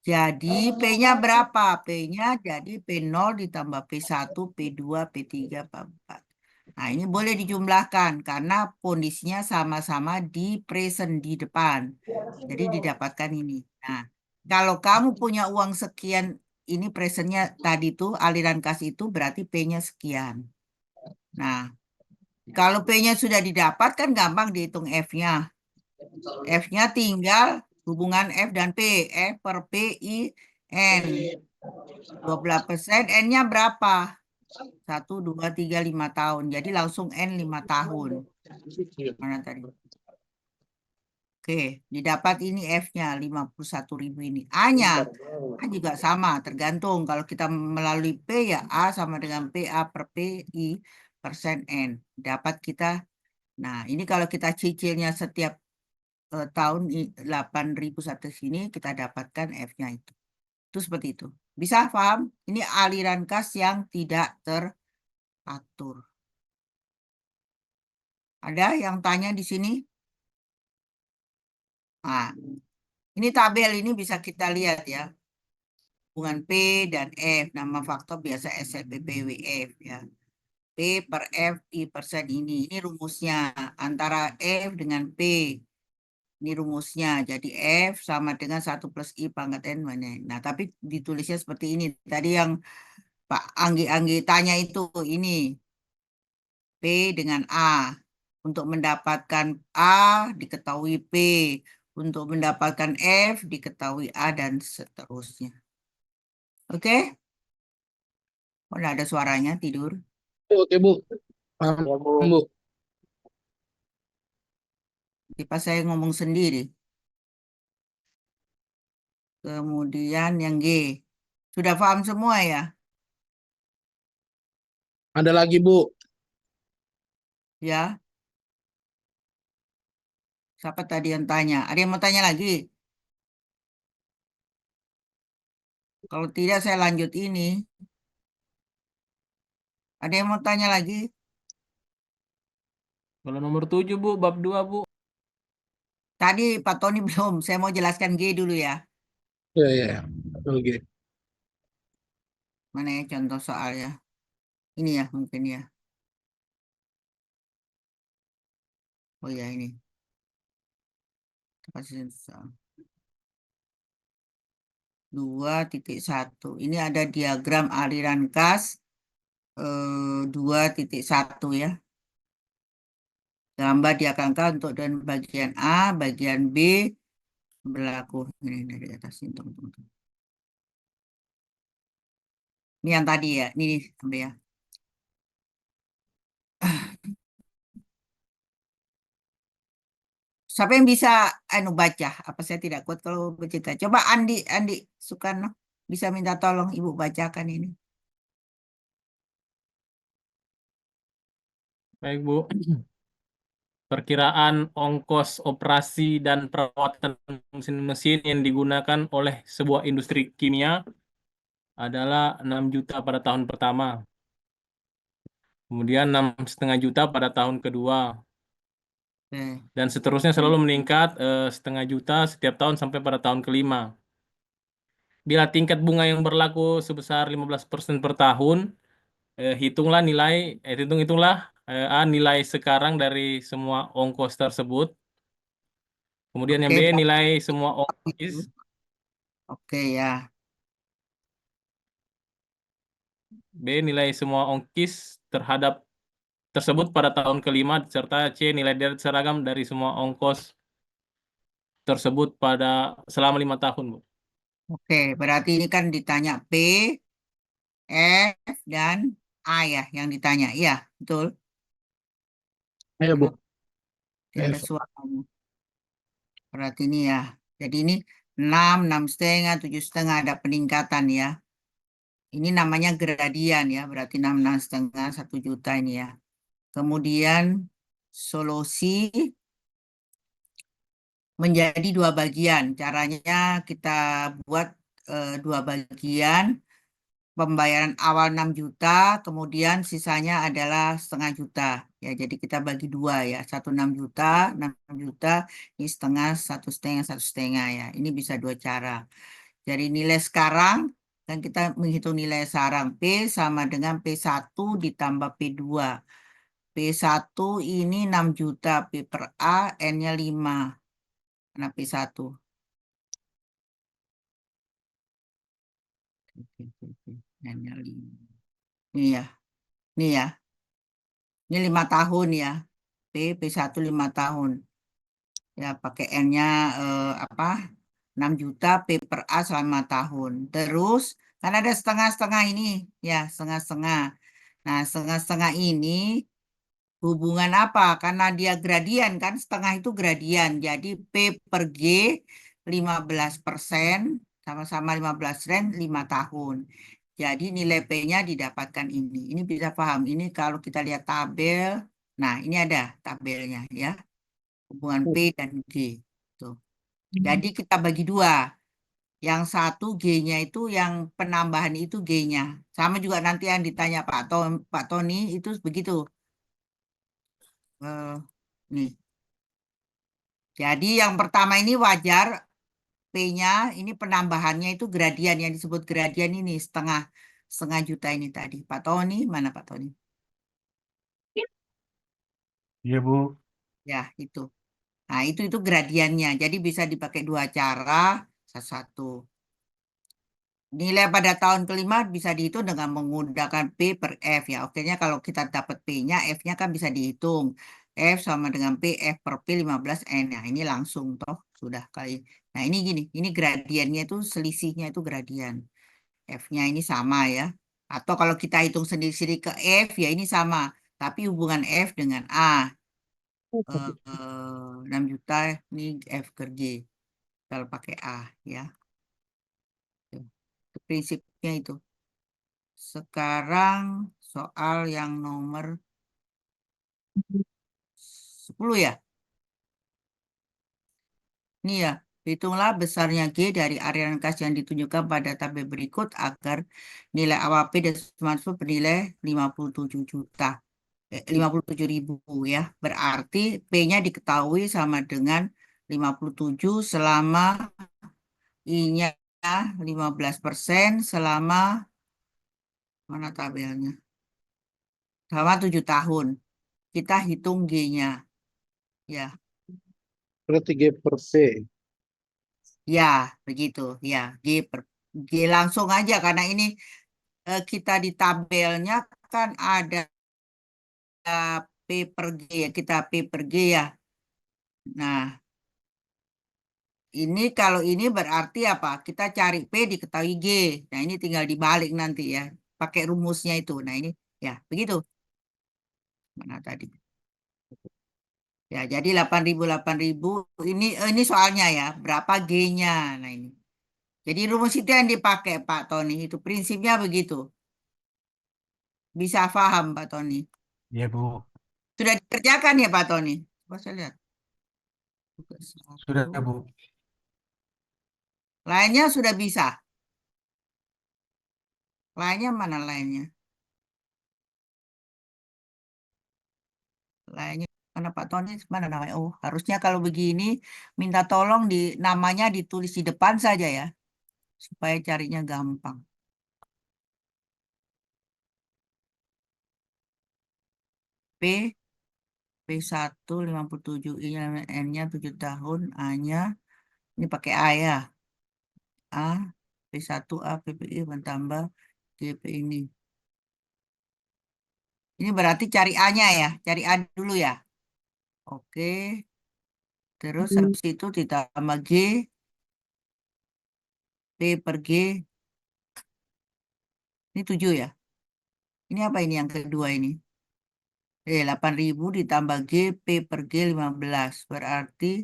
Speaker 3: Jadi P-nya berapa? P-nya jadi P0 ditambah P1, P2, P3, P4. Nah ini boleh dijumlahkan karena kondisinya sama-sama di present, di depan. Jadi didapatkan ini. Nah, kalau kamu punya uang sekian, ini presentnya tadi tuh aliran kas itu berarti P-nya sekian. Nah, kalau P-nya sudah didapat kan gampang dihitung F-nya. F-nya tinggal hubungan F dan P. F per P I N. 12%. N-nya berapa? 1, 2, 3, 5 tahun. Jadi langsung N 5 tahun. Mana tadi? Oke, didapat ini F-nya 51.000 ini. A-nya A juga sama, tergantung. Kalau kita melalui P ya A sama dengan PA per P I persen N. Dapat kita, nah ini kalau kita cicilnya setiap tahun 8.000 satu sini, kita dapatkan F-nya itu. Itu seperti itu. Bisa paham? Ini aliran kas yang tidak teratur. Ada yang tanya di sini? Nah, ini tabel ini bisa kita lihat ya. Hubungan P dan F, nama faktor biasa SLBPWF ya. P per F I persen ini rumusnya antara F dengan P. Ini rumusnya, jadi F sama dengan 1 plus I pangkat N mana. Nah, tapi ditulisnya seperti ini. Tadi yang Pak Anggi tanya itu, ini P dengan A. Untuk mendapatkan A diketahui P. Untuk mendapatkan F diketahui A dan seterusnya. Oke? Oh, nggak ada suaranya tidur.
Speaker 2: Oke, Bu. Paham, Bu.
Speaker 3: Jadi pas saya ngomong sendiri. Kemudian yang G. Sudah paham semua ya?
Speaker 2: Ada lagi, Bu.
Speaker 3: Ya. Siapa tadi yang tanya? Ada yang mau tanya lagi? Kalau tidak, saya lanjut ini. Ada yang mau tanya lagi?
Speaker 5: Kalau nomor 7 Bu, bab 2 Bu.
Speaker 3: Tadi Pak Tony belum. Saya mau jelaskan G dulu ya.
Speaker 2: Ya, ya, ya. Oke.
Speaker 3: Mana ya contoh soalnya? Ini ya mungkin ya. Oh ya ini. Kasih soal. 2.1. Ini ada diagram aliran kas 2.1 ya. Gambar diagram untuk dan bagian A, bagian B berlaku. Ini dari atas ini, tunggu. Ini yang tadi ya. Ini sampai ya. Siapa yang bisa baca? Apa saya tidak kuat kalau bercerita. Coba Andi Sukarno bisa minta tolong Ibu bacakan ini.
Speaker 5: Baik Bu. Perkiraan ongkos operasi dan perawatan mesin-mesin yang digunakan oleh sebuah industri kimia adalah 6 juta pada tahun pertama. Kemudian 6,5 juta pada tahun kedua.
Speaker 3: Oke.
Speaker 5: Dan seterusnya selalu meningkat 0,5 juta setiap tahun sampai pada tahun kelima. Bila tingkat bunga yang berlaku sebesar 15% per tahun, hitunglah A nilai sekarang dari semua ongkos tersebut. Kemudian yang
Speaker 3: Oke,
Speaker 5: B
Speaker 3: berarti
Speaker 5: nilai semua
Speaker 3: itu.
Speaker 5: ongkis.
Speaker 3: Oke ya.
Speaker 5: B nilai semua ongkis terhadap tersebut pada tahun kelima, serta C nilai deret seragam dari semua ongkos tersebut pada selama 5 tahun, Bu.
Speaker 3: Oke, berarti ini kan ditanya P, F, dan A ya yang ditanya. Iya, betul.
Speaker 2: Ayo, Bu.
Speaker 3: Karena tidak ada
Speaker 2: F.
Speaker 3: suaranya. Berarti ini ya. Jadi ini 6, 6,5, 7,5 ada peningkatan ya. Ini namanya gradian ya. Berarti 6, 6,5, 1 juta ini ya. Kemudian solusi menjadi dua bagian. Caranya kita buat dua bagian. Pembayaran awal 6 juta, kemudian sisanya adalah 0,5 juta. Ya, jadi kita bagi dua ya, 1 6 juta, ini setengah, 1,5, 1,5 ya. Ini bisa dua cara. Jadi nilai sekarang, dan kita menghitung nilai sekarang P sama dengan P1 ditambah P2. P1 ini 6 juta, P per A, N-nya 5. Karena P1. N-nya 5. Ini ya, ini ya. Ini 5 tahun ya. P1 5 tahun. Ya, pakai N-nya apa? 6 juta P per A selama tahun. Terus, kan ada setengah-setengah ini. Ya, setengah-setengah. Nah, setengah-setengah ini hubungan apa? Karena dia gradian kan, setengah itu gradian. Jadi P per G 15%, sama-sama 15%, 5 tahun. Jadi nilai P-nya didapatkan ini. Ini bisa paham. Ini kalau kita lihat tabel, nah ini ada tabelnya ya. Hubungan P dan G. Tuh. Jadi kita bagi dua. Yang satu G-nya itu, yang penambahan itu G-nya. Sama juga nanti yang ditanya Pak Tony itu begitu. Nih. Jadi yang pertama ini wajar P-nya, ini penambahannya itu gradian, yang disebut gradian ini setengah setengah juta ini tadi. Pak Tony, mana Pak Tony?
Speaker 4: Iya, Bu.
Speaker 3: Ya, itu. Nah, itu gradiannya. Jadi bisa dipakai dua cara, satu. Nilai pada tahun kelima bisa dihitung dengan menggunakan P per F ya. Oke, kalau kita dapat P-nya, F-nya kan bisa dihitung. F sama dengan P, F per P 15N. Nah, ini langsung toh sudah kali. Nah, ini gini, ini gradiennya itu selisihnya itu gradian. F-nya ini sama ya. Atau kalau kita hitung sendiri-sendiri ke F ya ini sama. Tapi hubungan F dengan A. 6 juta ini F ke G. Kalau pakai A ya. prinsipnya itu. Sekarang soal yang nomor 10 ya. Ini ya, hitunglah besarnya G dari arian kas yang ditunjukkan pada tabel berikut agar nilai awal P dan smartphone bernilai 57 juta. 57.000 ya. Berarti P-nya diketahui sama dengan 57 selama I-nya 15% selama mana tabelnya? Selama 7 tahun. Kita hitung G-nya. Ya,
Speaker 2: Berarti G per P.
Speaker 3: ya begitu. Ya, G langsung aja karena ini kita di tabelnya kan ada P per G ya, kita P per G ya. Nah, ini kalau ini berarti apa? Kita cari P diketahui G. Nah, ini tinggal dibalik nanti ya. Pakai rumusnya itu. Nah, ini ya, begitu. Mana tadi? Ya, jadi 8.000 ini soalnya ya, berapa G-nya. Nah, ini. Jadi rumus itu yang dipakai Pak Tony. Itu prinsipnya begitu. Bisa paham Pak Tony.
Speaker 4: Iya, Bu.
Speaker 3: Sudah dikerjakan ya Pak Tony? Coba saya lihat. Tugas
Speaker 4: Sudah,
Speaker 3: satu.
Speaker 4: Bu.
Speaker 3: Lainnya sudah bisa. Lainnya mana lainnya? Lainnya mana Pak Tony? Mana namanya? Oh, harusnya kalau begini minta tolong di namanya ditulis di depan saja ya, supaya carinya gampang. P P1 57 I-nya N-nya 7 tahun, A-nya ini pakai A ya. A P1 A PPI bertambah GP ini. Ini berarti cari A-nya ya, cari A dulu ya. Oke. Terus habis itu ditambah G, P per G, ini 7 ya. Ini apa ini yang kedua ini? 8.000 ditambah G, P per G 15. Berarti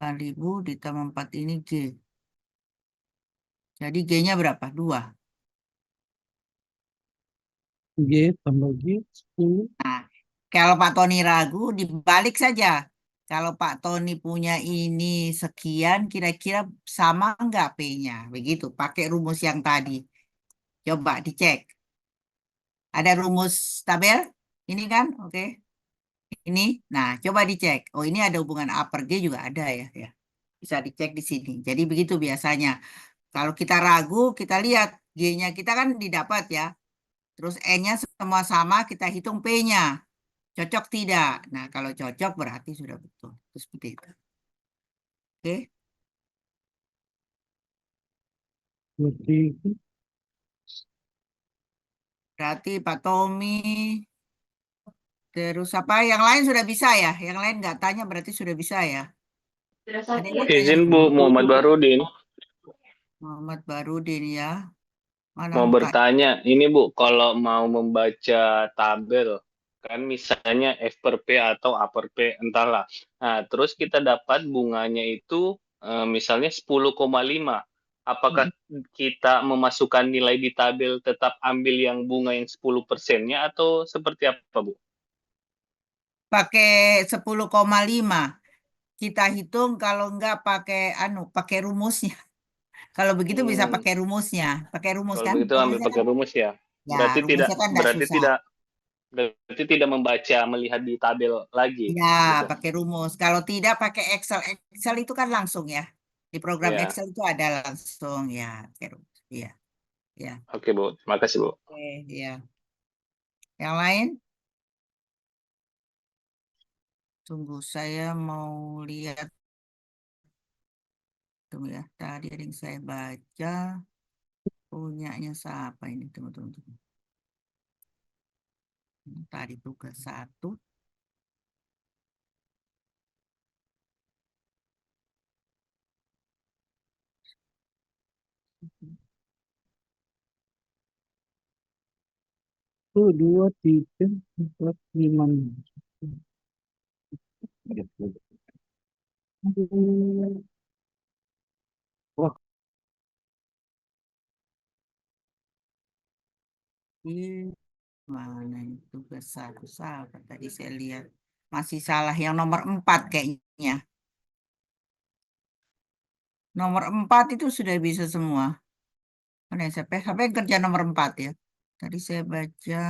Speaker 3: 8.000 ditambah 4 ini G. Jadi G-nya berapa? 2.
Speaker 2: G tambah G 10.
Speaker 3: Nah, kalau Pak Tony ragu, dibalik saja. Kalau Pak Tony punya ini sekian, kira-kira sama nggak P-nya? Begitu, pakai rumus yang tadi. Coba dicek. Ada rumus tabel? Ini kan? Oke. Ini. Nah, coba dicek. Oh, ini ada hubungan A per G juga ada ya. Ya. Bisa dicek di sini. Jadi begitu biasanya. Kalau kita ragu, kita lihat G-nya kita kan didapat ya. Terus N-nya semua sama, kita hitung P-nya. Cocok tidak? Nah, kalau cocok berarti sudah betul. Terus seperti itu. Oke.
Speaker 2: Berarti
Speaker 3: Berarti Pak Tommy, terus apa? Yang lain sudah bisa ya? Yang lain nggak tanya berarti sudah bisa ya?
Speaker 1: Sudah
Speaker 3: Ada
Speaker 1: satu
Speaker 3: yang
Speaker 1: ya?
Speaker 3: mau tanya?
Speaker 6: Izin Bu, Muhammad Barudin
Speaker 3: Muhammad Barudin ya. Mana
Speaker 6: mau
Speaker 3: mukanya?
Speaker 6: bertanya, ini Bu, kalau mau membaca tabel, kan misalnya F per P atau A per P, entahlah. Nah, terus kita dapat bunganya itu misalnya 10,5. Apakah kita memasukkan nilai di tabel tetap ambil yang bunga yang 10%-nya atau seperti apa, Bu?
Speaker 3: Pakai 10,5. Kita hitung kalau nggak pakai rumusnya. Kalau begitu bisa
Speaker 6: Hmm,
Speaker 3: pakai rumusnya. Pakai rumus
Speaker 6: kalau
Speaker 3: kan?
Speaker 6: begitu ambil
Speaker 3: Rumusnya kan?
Speaker 6: pakai rumus ya.
Speaker 3: Ya,
Speaker 6: Berarti tidak
Speaker 3: rumusnya kan nggak
Speaker 6: berarti
Speaker 3: susah.
Speaker 6: tidak berarti tidak membaca melihat di tabel lagi
Speaker 3: Ya,
Speaker 6: gitu.
Speaker 3: pakai rumus. Kalau tidak pakai Excel. Excel itu kan langsung ya. Di program
Speaker 6: Ya.
Speaker 3: Excel itu ada langsung ya. Pakai rumus. Iya, ya.
Speaker 6: Oke, Bu. Terima kasih, Bu.
Speaker 3: Oke, ya. Yang lain? Tunggu, saya mau lihat. Tunggu ya. Tadi ada yang saya baca. Punyanya siapa ini? Tunggu, tunggu, tunggu. Tadi tugas 1.
Speaker 2: itu 2,45. Wah,
Speaker 3: Ih, mana itu tugas satu sahabat tadi saya lihat masih salah yang nomor 4 kayaknya. Nomor 4 itu sudah bisa semua. Mana yang sampai kerja nomor 4 ya. Tadi saya baca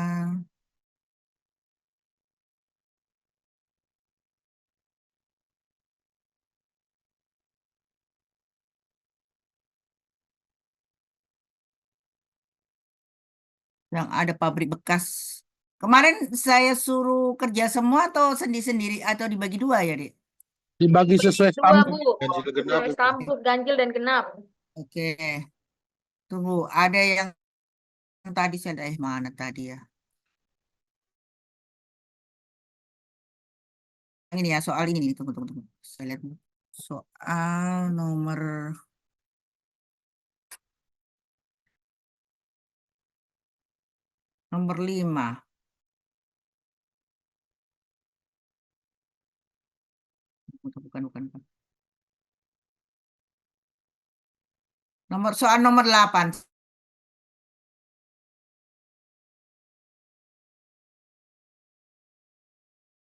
Speaker 3: yang ada pabrik bekas. Kemarin saya suruh kerja semua atau sendiri-sendiri atau dibagi dua ya, Dik?
Speaker 2: Dibagi sesuai
Speaker 1: Dua,
Speaker 2: stambuk.
Speaker 1: Bu. Sesuai stambuk, ganjil dan genap.
Speaker 3: Oke. Tunggu, ada yang tadi saya mana tadi ya? Ini ya soal ini nih, tunggu. Saya lihat dulu. Soal nomor 5. Bukan. Soal nomor 8.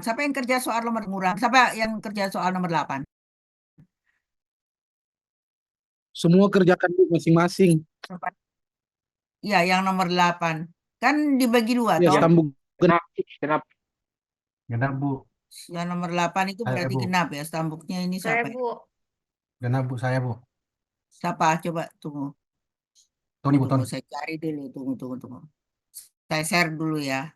Speaker 3: Siapa yang kerja soal nomor murah? Siapa yang kerja soal nomor 8?
Speaker 2: Semua kerjakan Bu, masing-masing.
Speaker 3: Iya, yang nomor 8. Kan dibagi dua,
Speaker 2: Ya,
Speaker 3: toh?
Speaker 2: stambuk
Speaker 6: Genap, genap.
Speaker 4: Genap, Bu.
Speaker 3: Yang nomor 8 itu
Speaker 4: Saya,
Speaker 3: berarti
Speaker 4: Bu.
Speaker 3: genap ya. Stambuknya ini
Speaker 1: Saya,
Speaker 3: siapa?
Speaker 1: Bu.
Speaker 4: Genap, Bu. Saya, Bu.
Speaker 3: Siapa? Coba tunggu.
Speaker 4: Tony, Bu.
Speaker 3: Tunggu,
Speaker 4: Tony.
Speaker 3: saya cari dulu. Tunggu. Saya share dulu ya.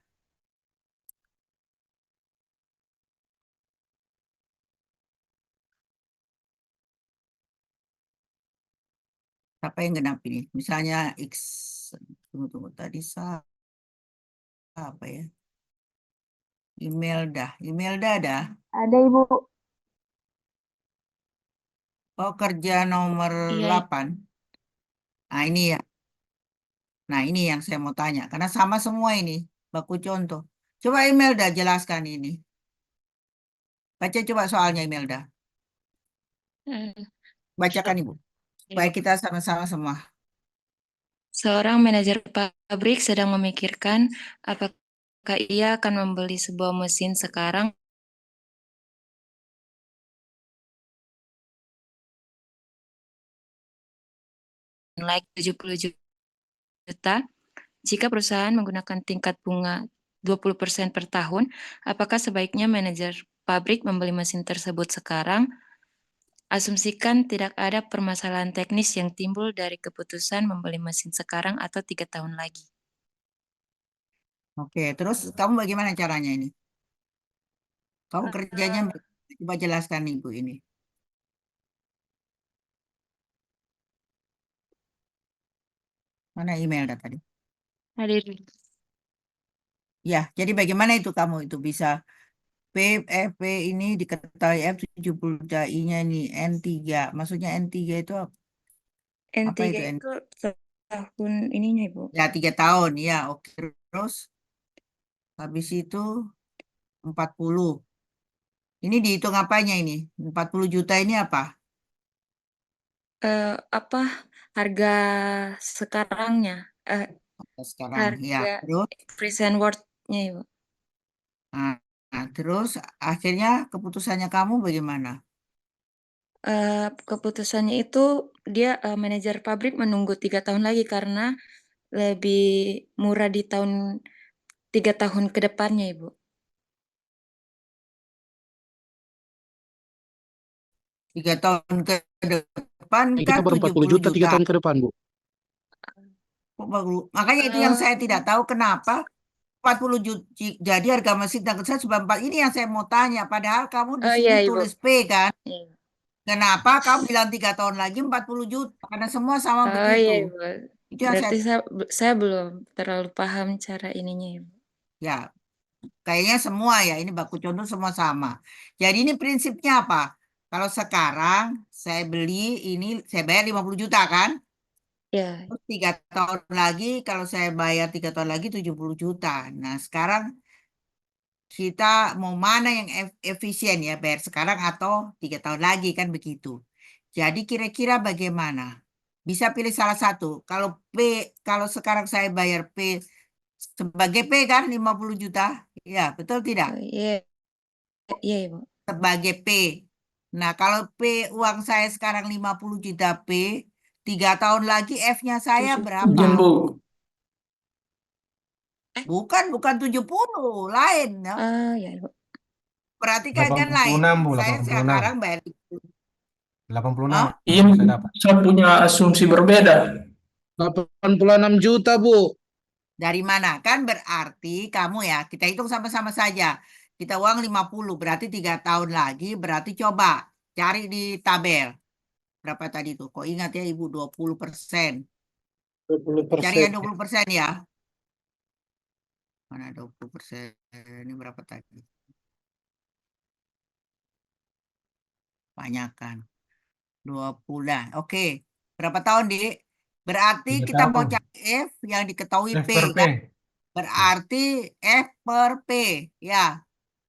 Speaker 3: Siapa yang genap ini? Misalnya X. Tunggu. Tadi apa ya? Imelda ada.
Speaker 1: Ada, Ibu.
Speaker 3: Oh, kerja nomor
Speaker 1: Iya.
Speaker 3: 8. Nah, ini ya. Nah, ini yang saya mau tanya. Karena sama semua ini. Baku contoh. Coba Imelda jelaskan ini. Baca coba soalnya Imelda. Bacakan Ibu. Supaya kita sama-sama semua.
Speaker 7: Seorang manajer pabrik sedang memikirkan apakah ia akan membeli sebuah mesin sekarang like 70 juta. Jika perusahaan menggunakan tingkat bunga 20% per tahun, apakah sebaiknya manajer pabrik membeli mesin tersebut sekarang? Asumsikan tidak ada permasalahan teknis yang timbul dari keputusan membeli mesin sekarang atau 3 tahun lagi.
Speaker 3: Oke, terus kamu bagaimana caranya ini? Kamu kerjanya coba jelaskan Ibu ini. Mana Imelda tadi?
Speaker 7: Hadir.
Speaker 3: Ya, jadi bagaimana itu kamu itu bisa P ini diketahui F70 I-nya ini N3. Maksudnya N3 itu
Speaker 7: N3
Speaker 3: apa itu?
Speaker 7: itu tahun ininya, Ibu.
Speaker 3: Ya, 3 tahun. Ya, oke. Terus habis itu 40. Ini dihitung apanya ini? 40 juta ini apa?
Speaker 7: Apa harga sekarangnya?
Speaker 3: Sekarang. Ya,
Speaker 7: Harga
Speaker 3: terus.
Speaker 7: present worth-nya, Ibu.
Speaker 3: Nah, terus akhirnya keputusannya kamu bagaimana?
Speaker 7: Keputusannya itu dia manajer pabrik menunggu 3 tahun lagi karena lebih murah di 3 tahun ke depannya, Ibu.
Speaker 3: 3 tahun ke depan
Speaker 2: Kita
Speaker 3: kan
Speaker 2: baru 40 juta 3
Speaker 3: 70 juta.
Speaker 2: tahun ke depan Bu.
Speaker 3: Kok baru? Makanya itu yang saya tidak tahu kenapa 40 juta. Jadi harga mesin tanggal saya sebab 4 ini yang saya mau tanya. Padahal kamu di
Speaker 7: Oh
Speaker 3: sini
Speaker 7: iya, Ibu.
Speaker 3: tulis P kan?
Speaker 7: Iya.
Speaker 3: Kenapa kamu bilang 3 tahun lagi 40 juta? Karena semua sama
Speaker 7: Oh iya,
Speaker 3: begitu.
Speaker 7: Ibu.
Speaker 3: Itu yang
Speaker 7: Berarti saya belum terlalu paham cara ininya, Ibu.
Speaker 3: ya kayaknya semua ya ini baku contoh semua sama. Jadi ini prinsipnya apa? Kalau sekarang saya beli ini saya bayar 50 juta kan?
Speaker 7: Ya,
Speaker 3: Terus 3 tahun lagi kalau saya bayar 3 tahun lagi 70 juta. Nah, sekarang kita mau mana yang efisien ya bayar sekarang atau 3 tahun lagi kan begitu. Jadi kira-kira bagaimana? Bisa pilih salah satu. Kalau sekarang saya bayar P Sebagai P kan 50 juta? Ya, betul tidak?
Speaker 7: Iya, iya, Ibu.
Speaker 3: Sebagai P. Nah, kalau P uang saya sekarang 50 juta P, 3 tahun lagi F-nya saya berapa?
Speaker 5: Bu.
Speaker 3: Bukan 70, lain ya.
Speaker 7: Ah, ya, Ibu.
Speaker 3: Berarti kan lain.
Speaker 4: 86 Bu,
Speaker 3: Saya
Speaker 4: 86.
Speaker 3: sekarang bayar
Speaker 4: 86
Speaker 3: Hah?
Speaker 5: Iya,
Speaker 4: saya dapat.
Speaker 5: saya punya asumsi berbeda.
Speaker 2: 86 juta, Bu.
Speaker 3: Dari mana? Kan berarti kamu ya, kita hitung sama-sama saja. Kita uang 50, berarti 3 tahun lagi, berarti coba cari di tabel. Berapa tadi tuh? Kok ingat ya Ibu, 20%. Cari
Speaker 2: 20%.
Speaker 3: yang 20% ya. Mana 20%? Ini berapa tadi? Banyak kan. 20 lah. Oke. Berapa tahun, Dik? Berarti
Speaker 4: 3
Speaker 3: kita mau
Speaker 4: tahun.
Speaker 3: cari F yang diketahui
Speaker 4: F
Speaker 3: P
Speaker 4: per P.
Speaker 3: kan? Berarti F per P. Ya,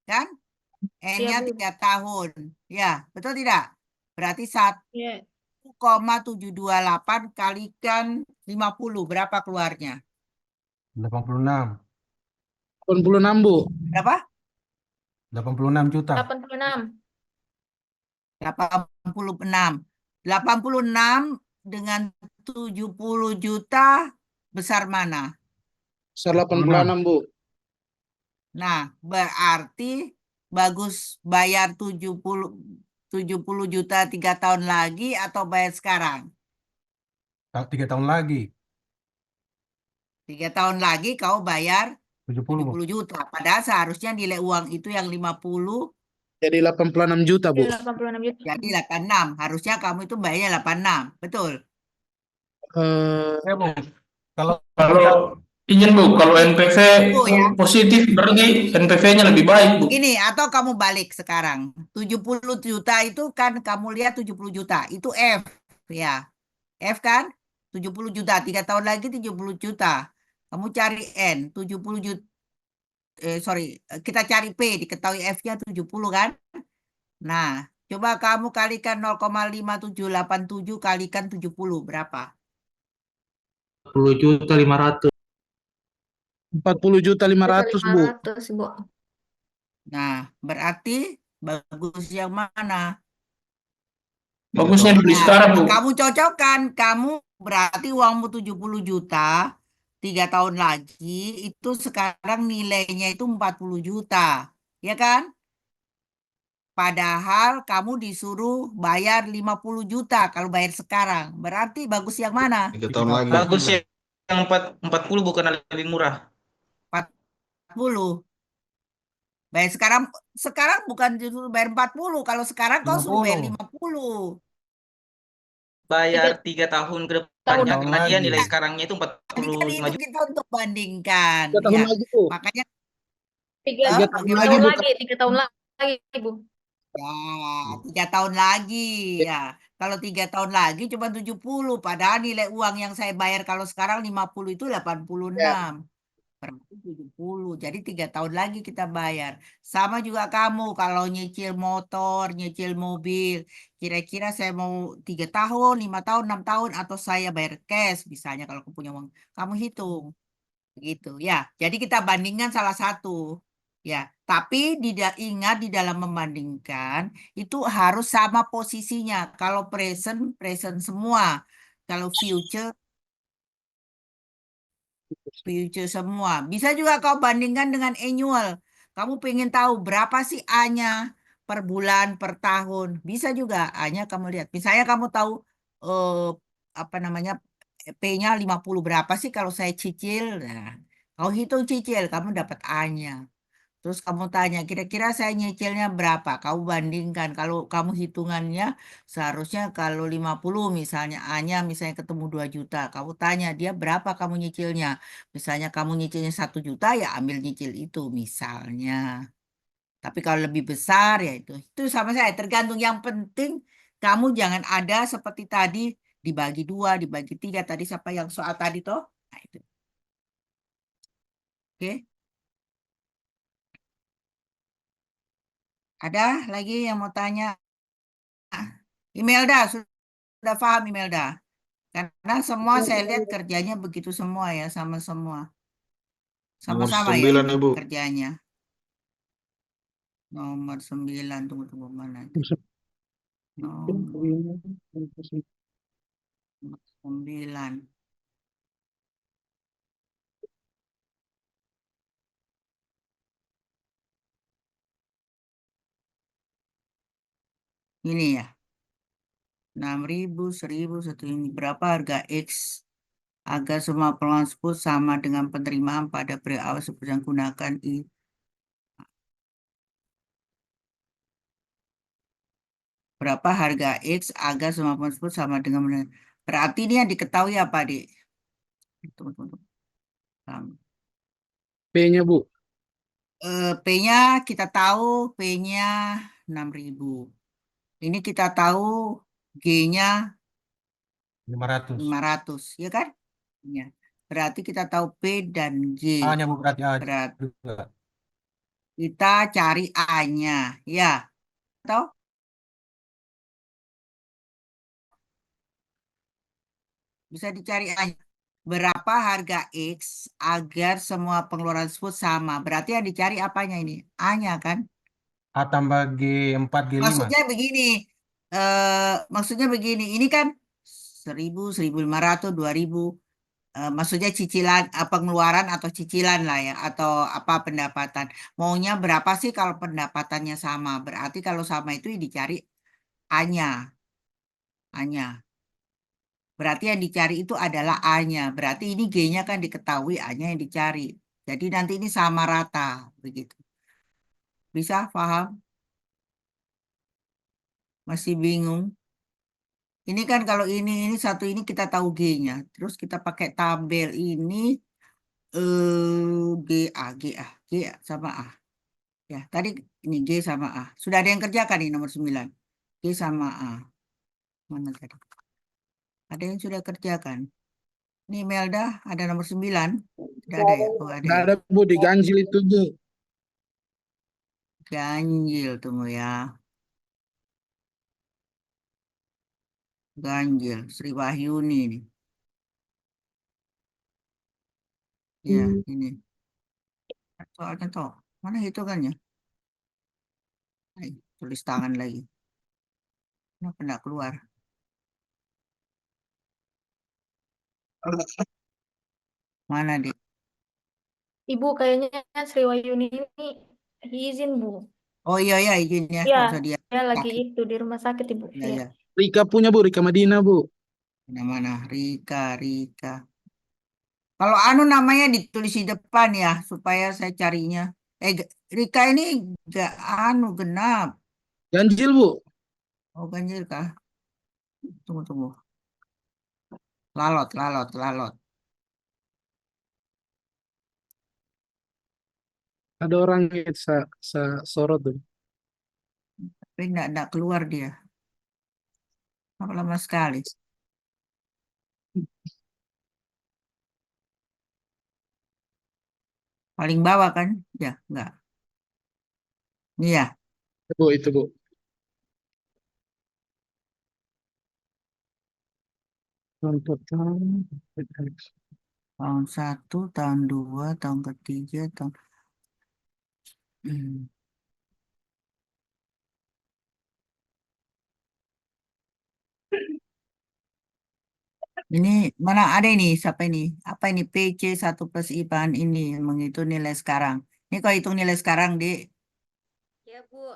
Speaker 3: kan?
Speaker 1: Iya,
Speaker 3: N-nya
Speaker 1: Bu.
Speaker 3: 3 tahun. Ya, betul tidak? Berarti
Speaker 1: Iya.
Speaker 3: 1,728 kalikan 50. Berapa keluarnya?
Speaker 4: 86.
Speaker 2: 86, Bu.
Speaker 3: Berapa?
Speaker 4: 86 juta.
Speaker 1: 86.
Speaker 3: 86. 86 dengan 70 juta besar mana?
Speaker 2: Besar 86, Bu.
Speaker 3: Nah, berarti bagus bayar 70 juta 3 tahun lagi atau bayar sekarang?
Speaker 4: 3 tahun lagi.
Speaker 3: 3 tahun lagi kau bayar
Speaker 4: 70 Bu.
Speaker 3: 70 juta. Padahal seharusnya nilai uang itu yang 50
Speaker 2: Jadi 86 juta, Bu.
Speaker 1: Iya, 86 juta.
Speaker 3: jadi 86. Harusnya kamu itu bayarnya 86. Betul.
Speaker 2: Eh,
Speaker 4: Ya Bu, kalau
Speaker 5: Kalau izin Bu, kalau NPV
Speaker 3: Itu ya.
Speaker 5: positif berarti NPV-nya lebih baik Bu.
Speaker 3: Gini, atau kamu balik sekarang. 70 juta itu kan kamu lihat 70 juta. Itu F. Ya. F kan? 70 juta. 3 tahun lagi 70 juta. Kamu cari N. 70 juta. Sorry. Kita cari P. Diketahui F-nya 70 kan? Nah, coba kamu kalikan 0,5787 kalikan 70. Berapa?
Speaker 5: 10 juta 500.
Speaker 2: 40 juta 500, Bu.
Speaker 1: 500, Bu.
Speaker 3: Nah, berarti bagus yang mana?
Speaker 5: Bagusnya dibeli
Speaker 3: Nah,
Speaker 5: sekarang Bu.
Speaker 3: kamu cocokkan. Kamu berarti uangmu 70 juta, 3 tahun lagi, itu sekarang nilainya itu 40 juta. Ya kan? Padahal kamu disuruh bayar 50 juta kalau bayar sekarang. Berarti bagus yang mana?
Speaker 4: 3 tahun lagi.
Speaker 8: Bagus ya yang 40 bukan lebih murah.
Speaker 3: 40. Bayar sekarang bukan disuruh bayar 40. Kalau sekarang kau suruh bayar
Speaker 4: 50.
Speaker 3: 50.
Speaker 8: Bayar
Speaker 1: 3
Speaker 8: 3 tahun ke
Speaker 1: tahun
Speaker 8: depannya
Speaker 4: tahun
Speaker 8: karena dia
Speaker 4: lagi.
Speaker 8: nilai sekarangnya itu
Speaker 3: Tadi kan
Speaker 8: 45
Speaker 3: itu
Speaker 8: juta.
Speaker 3: kita untuk bandingkan.
Speaker 2: 3 tahun
Speaker 3: Ya,
Speaker 2: lagi, Bu.
Speaker 3: makanya
Speaker 1: 3
Speaker 2: tahun
Speaker 3: bagaimana?
Speaker 2: lagi, Bu.
Speaker 1: 3 tahun lagi, Bu.
Speaker 3: Ya, 3 tahun lagi. Ya, kalau 3 tahun lagi cuma 70. Padahal nilai uang yang saya bayar kalau sekarang 50 itu
Speaker 2: Ya.
Speaker 3: 86. Berarti 70. Jadi 3 tahun lagi kita bayar. Sama juga kamu kalau nyicil motor, nyicil mobil. Kira-kira saya mau 3 tahun, 5 tahun, 6 tahun, atau saya bayar cash misalnya kalau aku punya uang. Kamu hitung. Gitu ya. Jadi kita bandingkan salah satu. Ya, tapi ingat di dalam membandingkan itu harus sama posisinya. Kalau present, present semua. Kalau future semua. Bisa juga kau bandingkan dengan annual. Kamu pengen tahu berapa sih A-nya per bulan, per tahun. Bisa juga A-nya kamu lihat. Misalnya kamu tahu eh, apa namanya P-nya 50 berapa sih kalau saya cicil. Nah, kau hitung cicil, kamu dapat A-nya. Terus kamu tanya, kira-kira saya nyicilnya berapa? Kamu bandingkan, kalau kamu hitungannya seharusnya kalau 50 misalnya A-nya misalnya ketemu 2 juta. Kamu tanya dia berapa kamu nyicilnya. Misalnya kamu nyicilnya 1 juta ya ambil nyicil itu misalnya. Tapi kalau lebih besar ya itu sama saya tergantung. Yang penting kamu jangan ada seperti tadi dibagi 2, dibagi 3. Tadi siapa yang soal tadi toh? Nah, itu. Oke. Ada lagi yang mau tanya? Imelda, sudah paham Imelda? Karena semua saya lihat kerjanya begitu semua ya, sama semua.
Speaker 8: Nomor
Speaker 3: Sama-sama ya
Speaker 8: 9
Speaker 3: ini
Speaker 8: Ibu.
Speaker 3: kerjanya. Nomor 9, tunggu mana itu? Nomor 9. Ini ya. 6.000, 1.000, 1 ini. Berapa harga X agar semua pengeluaran tersebut sama dengan penerimaan pada periode awal seperti yang gunakan I. Berapa harga X agar semua pengeluaran tersebut sama dengan berarti ini yang diketahui apa, Dik? Tunggu.
Speaker 2: P-nya Bu.
Speaker 3: P-nya kita tahu P-nya 6.000. Ini kita tahu G-nya
Speaker 4: 500.
Speaker 3: 500, ya kan? Ya. Berarti kita tahu P dan G.
Speaker 4: A-nya Bu berarti A
Speaker 3: Berarti
Speaker 4: juga.
Speaker 3: kita cari A-nya, ya. Atau bisa dicari A-nya. Berapa harga X agar semua pengeluaran tersebut sama? Berarti yang dicari apanya ini? A-nya kan?
Speaker 4: A tambah G4, G5.
Speaker 3: Maksudnya begini, ini kan 1.000, 1.500, 2.000. Maksudnya cicilan, pengeluaran atau cicilan lah ya, atau apa pendapatan. Maunya berapa sih kalau pendapatannya sama? Berarti kalau sama itu dicari A-nya. A-nya. Berarti yang dicari itu adalah A-nya. Berarti ini G-nya kan diketahui, A-nya yang dicari. Jadi nanti ini sama rata, begitu. Bisa paham? Masih bingung? Ini kan kalau ini satu ini kita tahu G-nya. Terus kita pakai tabel ini G sama A. Ya, tadi ini G sama A. Sudah ada yang kerjakan nih nomor 9. G sama A. Mana tadi? Ada yang sudah kerjakan. Ini Melda ada nomor 9. Tidak ada ya? Oh, ada
Speaker 2: Nggak
Speaker 3: ya.
Speaker 2: ada Bu, diganjil itu Bu.
Speaker 3: Ganjil, tunggu ya. Ganjil, Sri Wahyuni nih. Ya, ini. Soalnya toh, mana hitungannya? Tulis tangan lagi. Kenapa enggak keluar? Mana, Dik?
Speaker 1: Ibu kayaknya Sri Wahyuni ini izin, Bu.
Speaker 3: Oh iya, ya, izin ya.
Speaker 1: Ya,
Speaker 3: Nggak usah dia
Speaker 1: dia lagi
Speaker 3: sakit.
Speaker 1: itu di rumah sakit, Ibu.
Speaker 3: Ya,
Speaker 1: Ya.
Speaker 3: ya.
Speaker 2: Rika punya Bu, Rika Madina Bu.
Speaker 3: Mana? Rika. Kalau anu namanya ditulis di depan ya, supaya saya carinya. Rika ini gak anu genap.
Speaker 2: Ganjil Bu.
Speaker 3: Oh, ganjil kah? Tunggu. Lalot.
Speaker 2: Ada orang yang sorot tuh.
Speaker 3: Tapi enggak keluar dia. Apa lama sekali. Paling bawah kan? Ya, enggak. Ini ya.
Speaker 2: Bu, itu Bu. Contoh
Speaker 3: Tahun 1, tahun 2, tahun ketiga, tahun... Hmm. Ini mana ada ini? Siapa ini? Apa ini? PC 1 plus I bahan ini. Menghitung nilai sekarang. Ini kalau hitung nilai sekarang, Dik.
Speaker 1: Ya, Bu.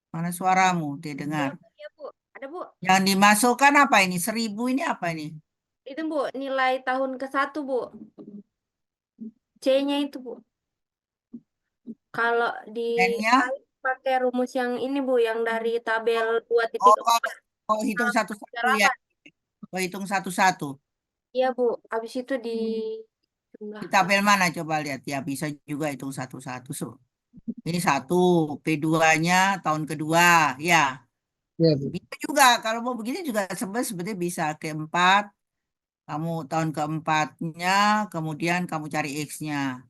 Speaker 3: Mana suaramu? Dia dengar.
Speaker 1: Ya, Bu. Ada, Bu.
Speaker 3: Yang dimasukkan apa ini? 1.000 ini apa ini?
Speaker 1: Itu, Bu, nilai tahun ke-1, Bu. C-nya itu, Bu. Kalau di
Speaker 3: N-nya?
Speaker 1: pakai rumus yang ini, Bu, yang dari tabel 2.4.
Speaker 3: Hitung satu-satu ya. Hitung satu-satu.
Speaker 1: Iya, Bu. Habis itu di
Speaker 3: Di tabel mana coba lihat ya. Bisa juga hitung satu-satu. Ini 1, P2-nya tahun kedua. Ya.
Speaker 2: Ya Bu.
Speaker 3: Bisa juga. Kalau mau begini juga sebenarnya bisa keempat. Kamu tahun keempatnya, kemudian kamu cari X-nya.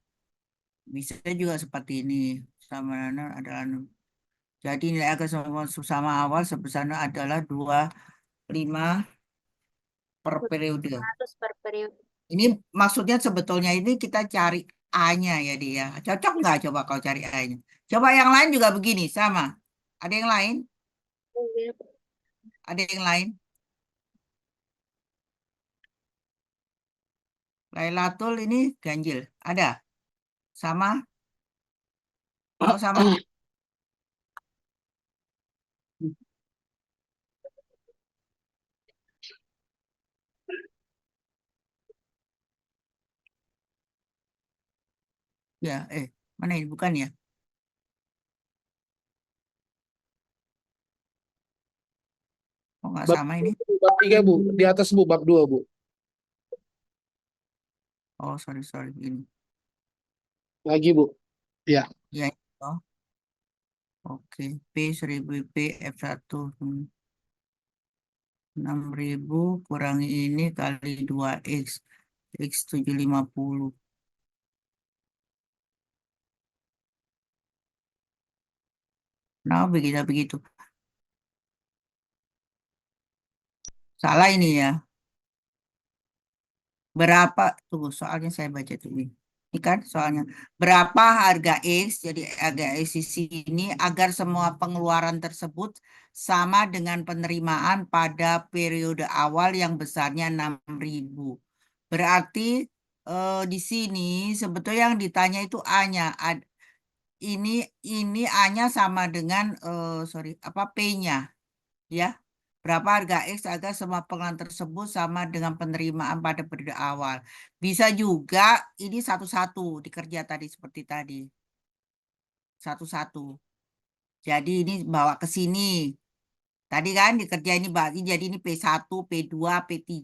Speaker 3: Bisa juga seperti ini. Sama adalah jadi nilai angka sama awal sebesar adalah 25 per periode.
Speaker 1: 100 per periode.
Speaker 3: Ini maksudnya sebetulnya ini kita cari A-nya ya dia. Cocok nggak coba kau cari A-nya? Coba yang lain juga begini, sama. Ada yang lain? Ada yang lain? Lailatul ini ganjil. Ada? Sama? Kau sama? Ya, mana ini? Bukan ya? Oh, nggak
Speaker 2: Bab,
Speaker 3: sama ini.
Speaker 2: bab 3 Bu, di atas Bu, bab 2 Bu.
Speaker 3: Oh, sorry, sorry. Ini.
Speaker 2: Lagi Bu. Ya.
Speaker 3: Ya, oh. Oke. P 1000 P F1. 6.000 kurangi ini kali 2X. X 750. Nah, begitu, begitu. Salah ini ya. Berapa, tunggu soalnya saya baca dulu. Ini kan soalnya. Berapa harga X, jadi harga X di sini agar semua pengeluaran tersebut sama dengan penerimaan pada periode awal yang besarnya 6.000. Berarti di sini sebetulnya yang ditanya itu A-nya. Ini ini A-nya sama dengan sorry, apa P-nya ya. Berapa harga X agar semua pengeluaran tersebut sama dengan penerimaan pada periode awal. Bisa juga ini satu-satu dikerja tadi seperti tadi. Satu-satu. Jadi ini bawa ke sini. Tadi kan dikerja ini berarti jadi ini P1, P2, P3.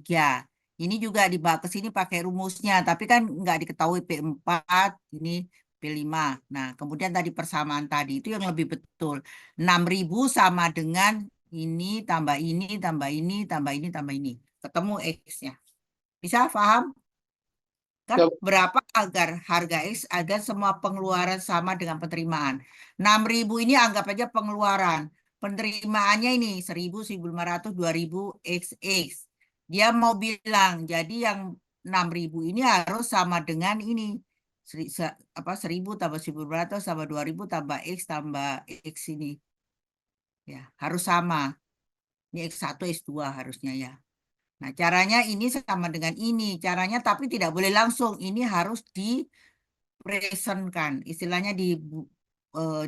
Speaker 3: Ini juga dibawa ke sini pakai rumusnya, tapi kan nggak diketahui P4, ini P5. Nah, kemudian tadi persamaan tadi itu yang lebih betul. 6.000 sama dengan ini tambah ini tambah ini tambah ini tambah ini. Ketemu X-nya. Bisa paham? Kan
Speaker 2: Ya,
Speaker 3: berapa agar harga X agar semua pengeluaran sama dengan penerimaan. 6.000 ini anggap aja pengeluaran. Penerimaannya ini 1.000, 1.500, 2.000 XX. Dia mau bilang jadi yang 6.000 ini harus sama dengan ini. 1.000 tambah 1.500 tambah 2.000 tambah X tambah X ini. Ya, harus sama. Ini X1, X2 harusnya ya. Nah, caranya ini sama dengan ini. Caranya tapi tidak boleh langsung. Ini harus dipresentkan. Istilahnya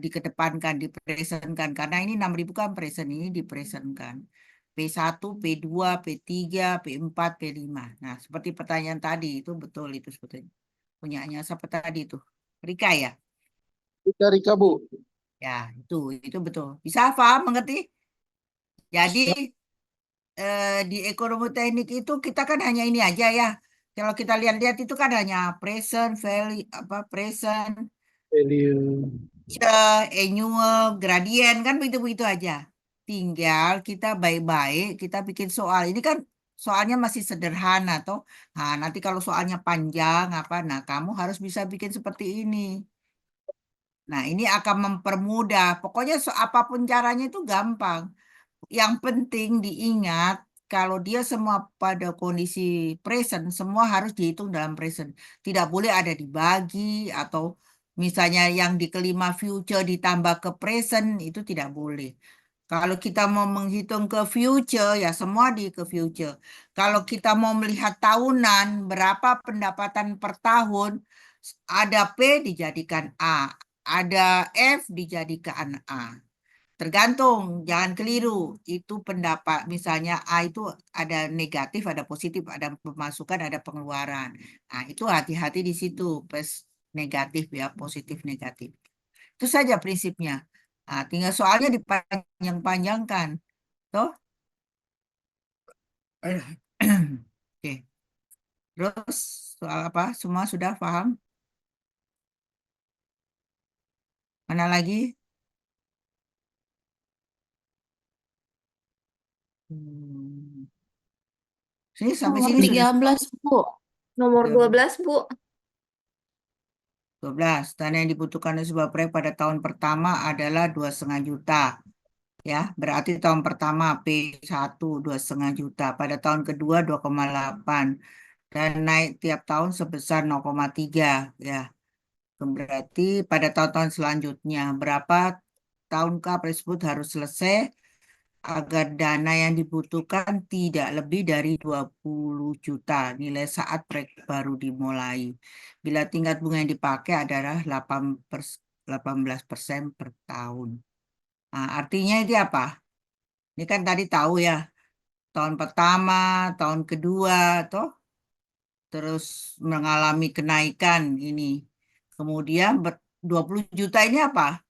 Speaker 3: dikedepankan, dipresentkan. Karena ini 6.000 kan present. Ini dipresentkan. P1, P2, P3, P4, P5. Nah, seperti pertanyaan tadi. Itu betul itu sebetulnya. Punyanya siapa tadi itu? Rika ya?
Speaker 2: Rika Bu.
Speaker 3: Ya, itu betul. Bisa paham, mengerti? Jadi di ekonomi teknik itu kita kan hanya ini aja ya. Kalau kita lihat-lihat itu kan hanya present, value, apa present,
Speaker 2: Value.
Speaker 3: annual, gradient kan begitu-begitu aja. Tinggal kita baik-baik kita bikin soal. Ini kan soalnya masih sederhana toh. Nah, nanti kalau soalnya panjang apa, nah kamu harus bisa bikin seperti ini. Nah, ini akan mempermudah. Pokoknya apapun caranya itu gampang. Yang penting diingat kalau dia semua pada kondisi present, semua harus dihitung dalam present. Tidak boleh ada dibagi atau misalnya yang di kelima future ditambah ke present, itu tidak boleh. Kalau kita mau menghitung ke future, ya semua di ke future. Kalau kita mau melihat tahunan, berapa pendapatan per tahun, ada P dijadikan A, ada F dijadikan A. Tergantung, jangan keliru. Itu pendapat, misalnya A itu ada negatif, ada positif, ada pemasukan, ada pengeluaran. Nah, itu hati-hati di situ, plus negatif ya, positif negatif. Itu saja prinsipnya. Nah, tinggal soalnya dipanjang-panjangkan. Toh? Oke. Terus soal apa? Semua sudah paham? Mana lagi? Hmm. Sampai
Speaker 1: Nomor
Speaker 3: sini sudah
Speaker 1: 13, Bu. Nomor
Speaker 3: 12.
Speaker 1: 12, Bu.
Speaker 3: Dana yang dibutuhkan oleh sebuah proyek pada tahun pertama adalah 2,5 juta. Ya, berarti tahun pertama P1 2,5 juta. Pada tahun kedua 2,8. Dan naik tiap tahun sebesar 0,3. Ya. Berarti pada tahun-tahun selanjutnya berapa tahunkah tersebut harus selesai agar dana yang dibutuhkan tidak lebih dari 20 juta nilai saat proyek baru dimulai. Bila tingkat bunga yang dipakai adalah 18% per tahun. Nah, artinya itu apa? Ini kan tadi tahu ya, tahun pertama, tahun kedua, toh terus mengalami kenaikan ini. Kemudian 20 juta ini apa?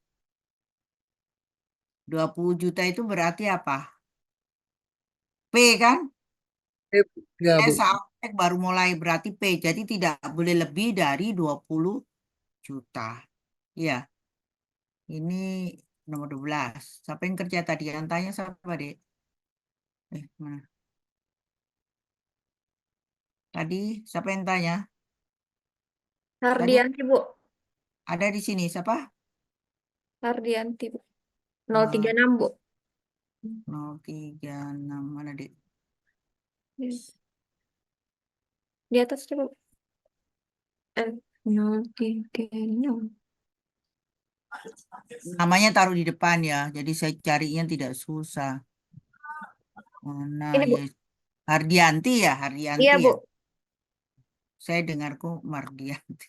Speaker 3: 20 juta itu berarti apa? P kan?
Speaker 2: Ya,
Speaker 3: Nilai
Speaker 2: Bu.
Speaker 3: saat proyek baru mulai berarti P. Jadi tidak boleh lebih dari 20 juta. Ya, ini nomor 12. Siapa yang kerja tadi? Yang tanya siapa, Dek? Mana? Tadi siapa yang tanya? Tadi
Speaker 1: Hardianti, Bu.
Speaker 3: ada di sini siapa?
Speaker 1: Hardianti, Bu.
Speaker 3: Eh,
Speaker 1: 036, Bu.
Speaker 3: 036 mana, Dek?
Speaker 1: Yes. Di atas coba. 036.
Speaker 3: Namanya taruh di depan ya. Jadi saya carinya tidak susah. Mana
Speaker 1: Ini, Bu.
Speaker 3: ya? Hardianti ya,
Speaker 1: Iya,
Speaker 3: Hardianti
Speaker 1: Bu.
Speaker 3: ya. Saya dengarku Mardianti.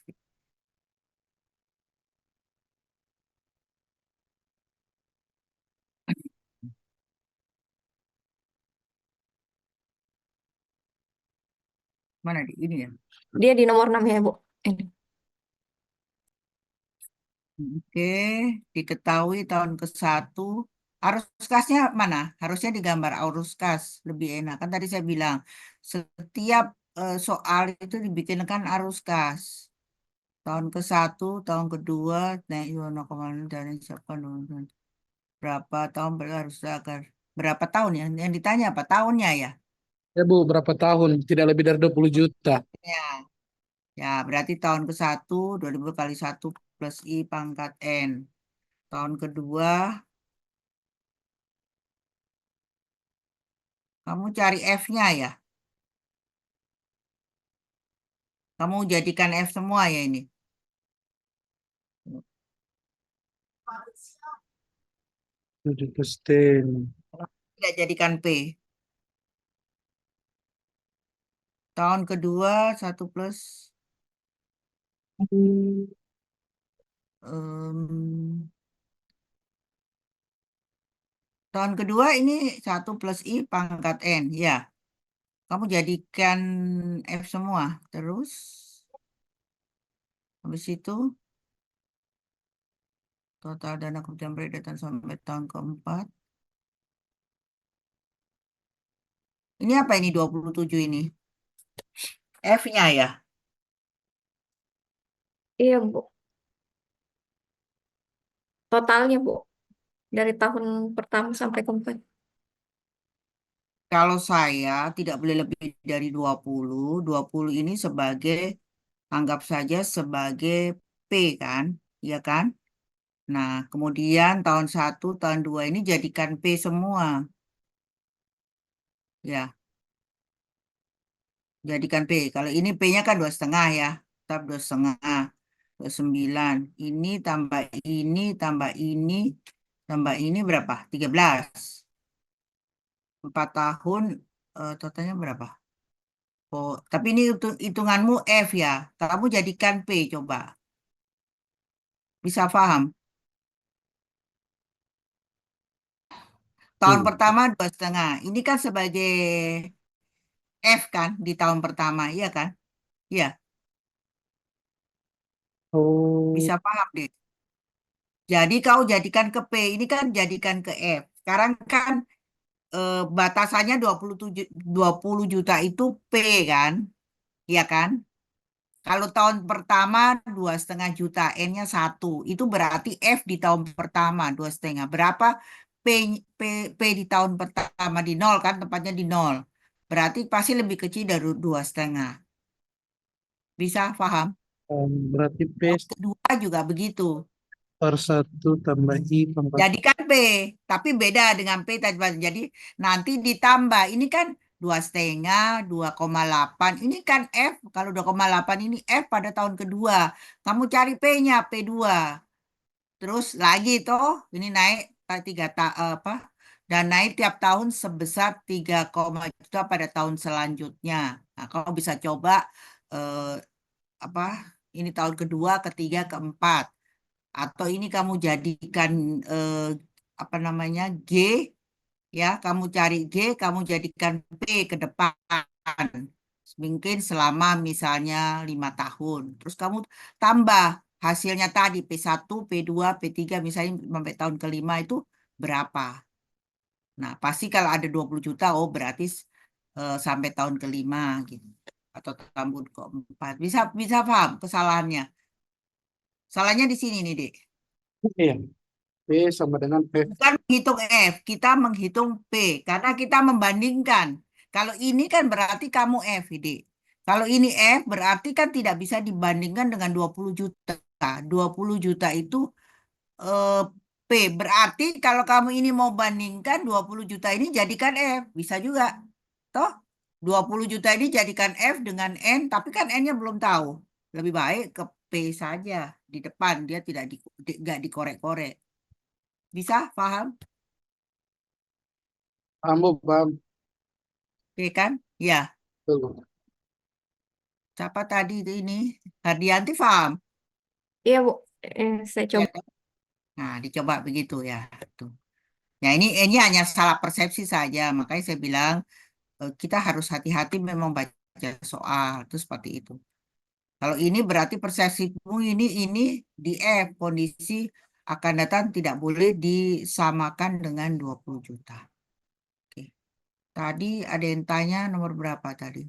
Speaker 3: Mana di ini ya?
Speaker 1: Dia di nomor 6 ya, Bu. Ini.
Speaker 3: Oke, diketahui tahun ke-1. Arus kasnya mana? Harusnya digambar arus kas, lebih enak. Kan tadi saya bilang, setiap soal itu dibikinkan arus kas. Tahun ke-1, tahun kedua, naik Yono kemarin dan siapa berapa tahun harus agar berapa tahun ya? Yang ditanya apa tahunnya ya?
Speaker 2: Ya, Bu, berapa tahun? Tidak lebih dari 20 juta.
Speaker 3: Ya, ya berarti tahun ke-1 2000 kali 1 plus I pangkat N. Tahun kedua, kamu cari F-nya ya. Kamu jadikan F semua ya ini.
Speaker 2: Tujuh persen.
Speaker 3: Tidak jadikan P. Tahun kedua 1 plus tahun kedua ini 1 plus I pangkat N. Ya, kamu jadikan F semua. Terus, habis itu total dana kebutuhan proyek datang sampai tahun keempat. Ini apa ini 27 ini? F-nya ya.
Speaker 1: Iya, Bu. Totalnya, Bu. Dari tahun pertama sampai keempat.
Speaker 3: Kalau saya tidak boleh lebih dari 20. 20 ini sebagai, anggap saja sebagai P kan, ya kan? Nah, kemudian tahun 1, tahun 2 ini jadikan P semua. Ya, jadikan P. Kalau ini P-nya kan 2,5 ya. Tetap 2,5. 29. Ini tambah ini, tambah ini, tambah ini berapa? 13. 4 tahun, totalnya berapa? Oh, tapi ini hitunganmu F ya. Kamu jadikan P coba. Bisa paham? Tahun
Speaker 2: Hmm.
Speaker 3: pertama 2,5. Ini kan sebagai F kan di tahun pertama, iya kan? Iya,
Speaker 2: Oh,
Speaker 3: bisa paham deh. Jadi kau jadikan ke P, ini kan jadikan ke F. Sekarang kan batasannya 20 juta itu P kan? Iya kan? Kalau tahun pertama 2,5 juta, N-nya 1. Itu berarti F di tahun pertama 2,5. Berapa P, P, P di tahun pertama di nol kan? Tempatnya di nol. Berarti pasti lebih kecil dari 2,5. Bisa paham?
Speaker 2: berarti P
Speaker 3: Tahun kedua juga begitu.
Speaker 2: per 1 tambah I pangkat.
Speaker 3: Jadikan P, tapi beda dengan P tadi. Jadi nanti ditambah. Ini kan 2,5, 2,8. Ini kan F, kalau 2,8 ini F pada tahun kedua. Kamu cari P-nya, P2. Terus lagi toh, ini naik apa? Dan naik tiap tahun sebesar 3, juta pada tahun selanjutnya. Nah, kamu bisa coba eh, apa? Ini tahun kedua, ketiga, keempat. Atau ini kamu jadikan apa namanya G, ya kamu cari G, kamu jadikan P ke depan. Mungkin selama misalnya 5 tahun. Terus kamu tambah hasilnya tadi P1, P2, P3 misalnya sampai tahun kelima itu berapa. Nah, pasti kalau ada 20 juta, oh berarti sampai tahun kelima gitu. Atau tahun keempat. Bisa bisa paham kesalahannya. Salahnya di sini nih, Dek.
Speaker 2: Iya. P sama dengan F.
Speaker 3: Bukan menghitung F, kita menghitung P. Karena kita membandingkan. Kalau ini kan berarti kamu F, Dek. Kalau ini F berarti kan tidak bisa dibandingkan dengan 20 juta. 20 juta itu eh, P. Berarti kalau kamu ini mau bandingkan 20 juta ini jadikan F. Bisa juga. Toh 20 juta ini jadikan F dengan N, tapi kan N-nya belum tahu. Lebih baik ke P saja di depan. Dia nggak dikorek-korek. Bisa paham?
Speaker 2: Paham, Bu? Paham.
Speaker 3: Oke kan? Ya.
Speaker 2: Betul.
Speaker 3: Siapa tadi itu ini? Hardianti paham?
Speaker 1: Iya, Bu. Saya
Speaker 3: Ya.
Speaker 1: coba.
Speaker 3: Nah, dicoba begitu ya. Tuh. Nah, ini hanya salah persepsi saja. Makanya saya bilang kita harus hati-hati memang baca soal itu seperti itu. Kalau ini berarti persepsimu ini di F, kondisi akan datang tidak boleh disamakan dengan 20 juta. Oke. Tadi ada yang tanya nomor berapa tadi?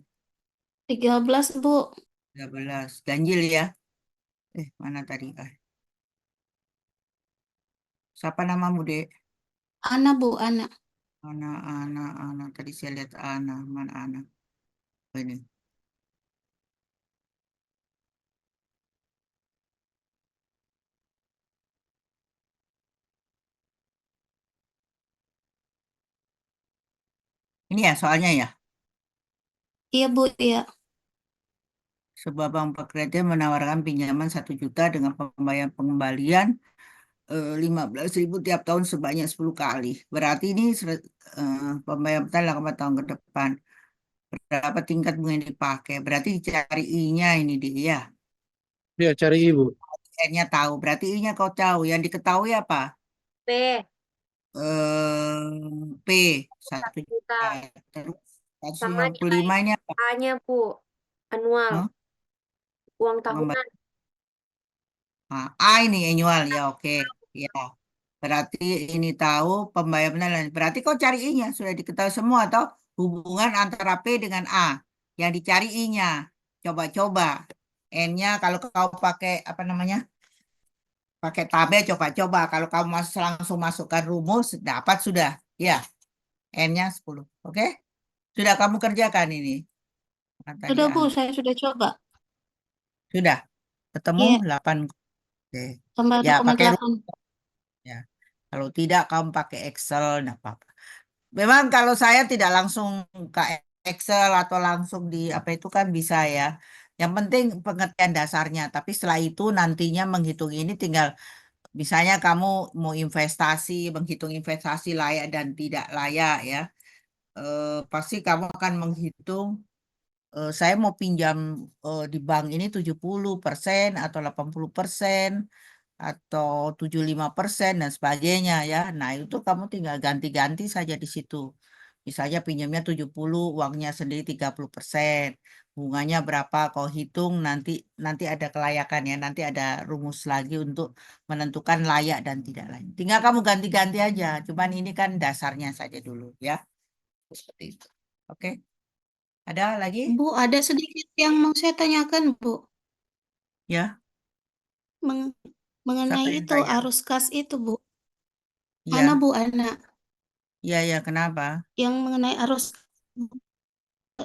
Speaker 1: 13, Bu.
Speaker 3: 13. Ganjil ya. Mana tadi? Siapa namamu, Dek?
Speaker 1: Ana, Bu, Ana.
Speaker 3: Ana. Tadi saya lihat Ana. Mana Ana? Oh, ini. Ini ya soalnya ya.
Speaker 1: Iya, Bu, iya.
Speaker 3: Sebuah bank pekerja menawarkan pinjaman 1 juta dengan pembayaran pengembalian 15.000 tiap tahun sebanyak 10 kali. Berarti ini pembayaran 8 tahun ke depan. Berapa tingkat bunga yang dipakai? Berarti cari I-nya ini dia.
Speaker 2: Ya, cari Ibu.
Speaker 3: N-nya tahu. Berarti I-nya kau tahu. Yang diketahui apa?
Speaker 1: P.
Speaker 3: P 1 juta.
Speaker 1: Juta.
Speaker 3: Terus
Speaker 1: Sama
Speaker 3: 155 ini apa?
Speaker 1: A-nya, Bu. Anual.
Speaker 3: Hah?
Speaker 1: Uang
Speaker 3: Pengembalian.
Speaker 1: tahunan.
Speaker 3: Ini annual ya, oke. Ya. Berarti ini tahu pembayaran lain. Berarti kau cari I-nya sudah diketahui semua atau hubungan antara P dengan A. Yang dicari I-nya. Coba-coba. N-nya kalau kau pakai apa namanya? Pakai tabel coba-coba. Kalau kamu langsung masukkan rumus dapat sudah. Ya. N-nya 10. Oke? Sudah kamu kerjakan ini. Nah, tadi
Speaker 1: Sudah, Bu.
Speaker 3: A.
Speaker 1: Saya sudah coba.
Speaker 3: Sudah. Ketemu
Speaker 1: Iya.
Speaker 3: 8. Oke.
Speaker 1: Tambah
Speaker 3: Ya, pakai
Speaker 1: 2,8.
Speaker 3: ya. Kalau tidak kamu pakai Excel, enggak apa-apa. Memang kalau saya tidak langsung ke Excel atau langsung di apa itu kan bisa ya. Yang penting pengertian dasarnya. Tapi setelah itu nantinya menghitung ini tinggal misalnya kamu mau investasi, menghitung investasi layak dan tidak layak ya. Pasti kamu akan menghitung saya mau pinjam di bank ini 70% atau 80% atau 75% dan sebagainya ya. Nah, itu kamu tinggal ganti-ganti saja di situ. Misalnya pinjamnya 70, uangnya sendiri 30%. Bunganya berapa kau hitung nanti nanti ada kelayakan ya. Nanti ada rumus lagi untuk menentukan layak dan tidak layak. Tinggal kamu ganti-ganti aja. Cuman ini kan dasarnya saja dulu ya. Seperti itu. Oke. Ada lagi?
Speaker 1: Bu, ada sedikit yang mau saya tanyakan, Bu.
Speaker 3: Ya.
Speaker 1: Meng-
Speaker 3: Siapa
Speaker 1: mengenai
Speaker 3: yang
Speaker 1: itu,
Speaker 3: tanya?
Speaker 1: arus kas itu, Bu. Ana,
Speaker 3: Iya.
Speaker 1: Bu, Ana.
Speaker 3: Iya, kenapa?
Speaker 1: Yang mengenai arus,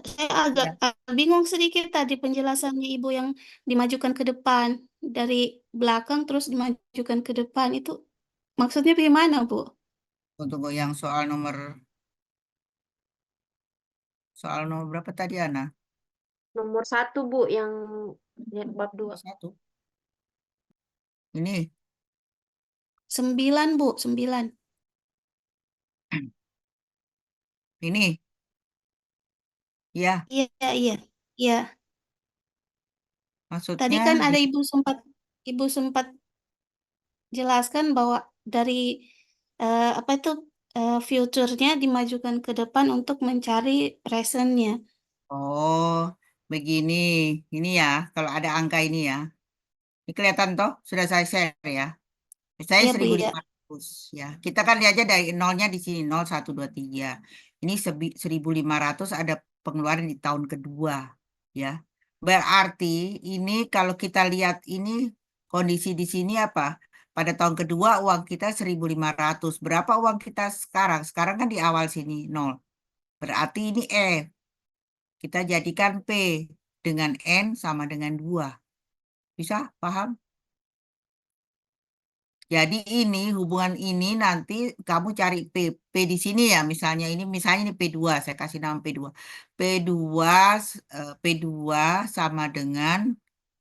Speaker 1: saya agak
Speaker 3: Iya.
Speaker 1: bingung sedikit tadi penjelasannya Ibu yang dimajukan ke depan. Dari belakang terus dimajukan ke depan. Itu maksudnya bagaimana, Bu?
Speaker 3: Untuk yang soal nomor Soal nomor berapa tadi, Ana?
Speaker 9: Nomor 1, Bu, yang bab 2.
Speaker 3: Satu. Ini
Speaker 1: 9, Bu, 9.
Speaker 3: ini ya
Speaker 1: Iya, iya. Iya. Tadi
Speaker 3: maksudnya
Speaker 1: kan ada Ibu sempat jelaskan bahwa dari apa itu future-nya dimajukan ke depan untuk mencari present-nya.
Speaker 3: oh begini. Ini ya kalau ada angka ini ya. Ini kelihatan toh sudah saya share ya. Saya
Speaker 1: Iya, Bu, ya.
Speaker 3: 1.500 ya. Kita kan lihat aja dari nolnya di sini 0, 1, 2, 3. Ini 1.500 ada pengeluaran di tahun kedua ya. Berarti ini kalau kita lihat ini kondisi di sini apa? Pada tahun kedua uang kita 1.500. Berapa uang kita sekarang? Sekarang kan di awal sini 0. Berarti ini kita jadikan P dengan N sama dengan 2. Bisa paham? Jadi ini hubungan ini nanti kamu cari P. P di sini ya misalnya ini P2, saya kasih nama P2. P2 P2 sama dengan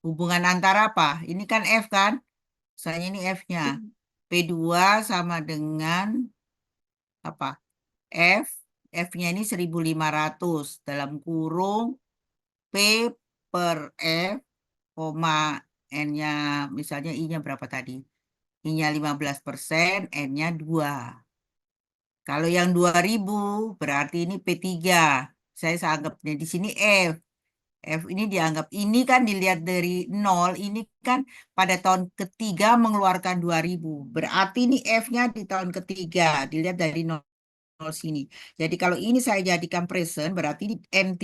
Speaker 3: hubungan antara apa? Ini kan F kan? Misalnya ini F-nya. P2 sama dengan apa? F. F-nya ini 1.500 dalam kurung P per F, koma N-nya misalnya I-nya berapa tadi? I-nya 15%, N-nya 2. Kalau yang 2.000 berarti ini P3. Saya anggapnya di sini F. F ini dianggap, ini kan dilihat dari 0, ini kan pada tahun ketiga mengeluarkan 2.000. Berarti ini F-nya di tahun ketiga, dilihat dari 0 sini. Jadi kalau ini saya jadikan present, berarti N3,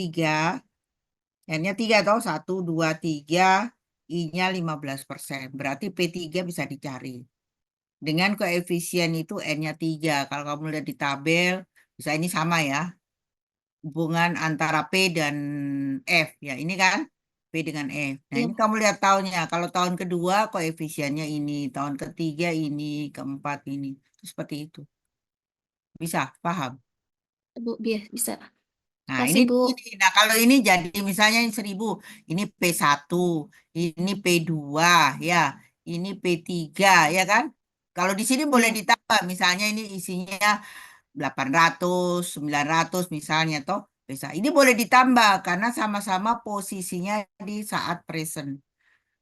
Speaker 3: N-nya 3 atau 1, 2, 3, I-nya 15%. Berarti P3 bisa dicari. Dengan koefisien itu N-nya 3. Kalau kamu lihat di tabel, bisa ini sama ya. Hubungan antara P dan F. Ya, ini kan P dengan F. Nah,
Speaker 1: Iya,
Speaker 3: ini kamu lihat tahunnya. Kalau tahun kedua koefisiennya ini. Tahun ketiga ini. Keempat ini. Seperti itu. Bisa, paham?
Speaker 1: Bu, bisa.
Speaker 3: Nah,
Speaker 1: Kasih, Bu.
Speaker 3: nah kalau ini jadi misalnya ini 1.000, ini P1, ini P2, ya, ini P3, ya kan? Kalau di sini boleh
Speaker 1: Iya.
Speaker 3: ditambah, misalnya ini isinya 800, 900 misalnya, toh bisa. Ini boleh ditambah karena sama-sama posisinya di saat present.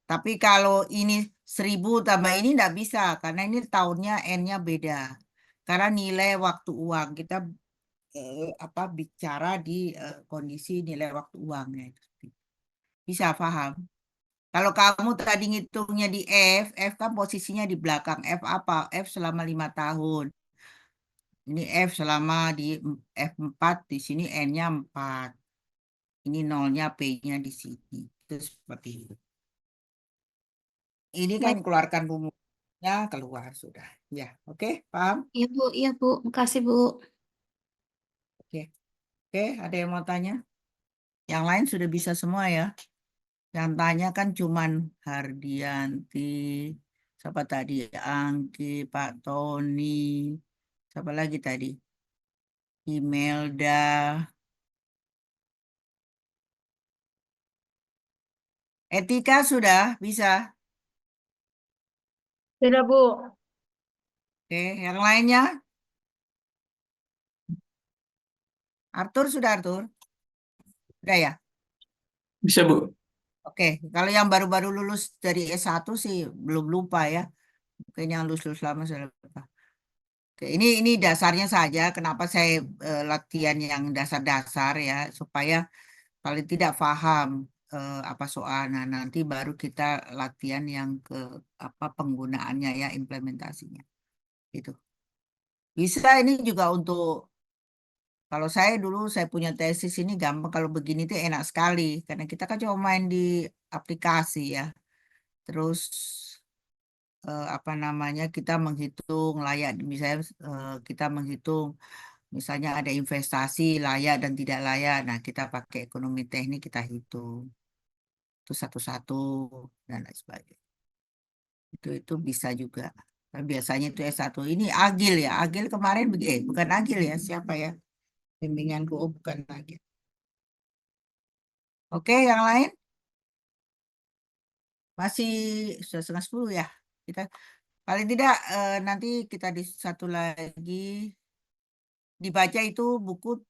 Speaker 3: Tapi kalau ini 1.000 tambah ini enggak bisa karena ini tahunnya N-nya beda. Karena nilai waktu uang kita bicara di kondisi nilai waktu uangnya itu. Bisa paham? Kalau kamu tadi ngitungnya di F kan posisinya di belakang. F apa? F selama 5 tahun. Ini F selama di F4, di sini N-nya 4. Ini nolnya P-nya di sini. Itu seperti itu. Ini kan
Speaker 1: Baik.
Speaker 3: keluarkan rumusnya keluar sudah. Ya, oke, paham?
Speaker 1: Iya, Bu. Iya, Bu. Makasih, Bu.
Speaker 3: Oke. Oke, ada yang mau tanya? Yang lain sudah bisa semua ya. Yang tanya kan cuman Hardianti, siapa tadi? Angki, Pak Tony, siapa lagi tadi? Imelda. Etika sudah bisa.
Speaker 9: Sudah, Bu.
Speaker 3: Oke, yang lainnya? Arthur sudah Arthur? Udah ya?
Speaker 5: Bisa, Bu.
Speaker 3: Oke, kalau yang baru-baru lulus dari S1 sih belum lupa ya. Mungkin yang lulus-lulus lama sudah lupa. Oke, ini dasarnya saja. Kenapa saya latihan yang dasar-dasar ya, supaya paling tidak paham apa soal. Nah, nanti baru kita latihan yang ke apa penggunaannya ya, implementasinya. Gitu. Bisa ini juga untuk kalau saya dulu saya punya tesis ini gampang kalau begini tuh enak sekali karena kita kan cuma main di aplikasi ya. Terus apa namanya kita menghitung layak misalnya kita menghitung misalnya ada investasi layak dan tidak layak. Nah, kita pakai ekonomi teknik kita hitung itu satu-satu dan lain sebagainya. Itu bisa juga. Tapi biasanya itu S1 ini Agil ya. Agil kemarin bukan Agil ya. Siapa ya? Bimbinganku bukan Agil. Oke, yang lain? Masih sudah 9:30 ya. Kita paling tidak nanti kita di satu lagi dibaca itu buku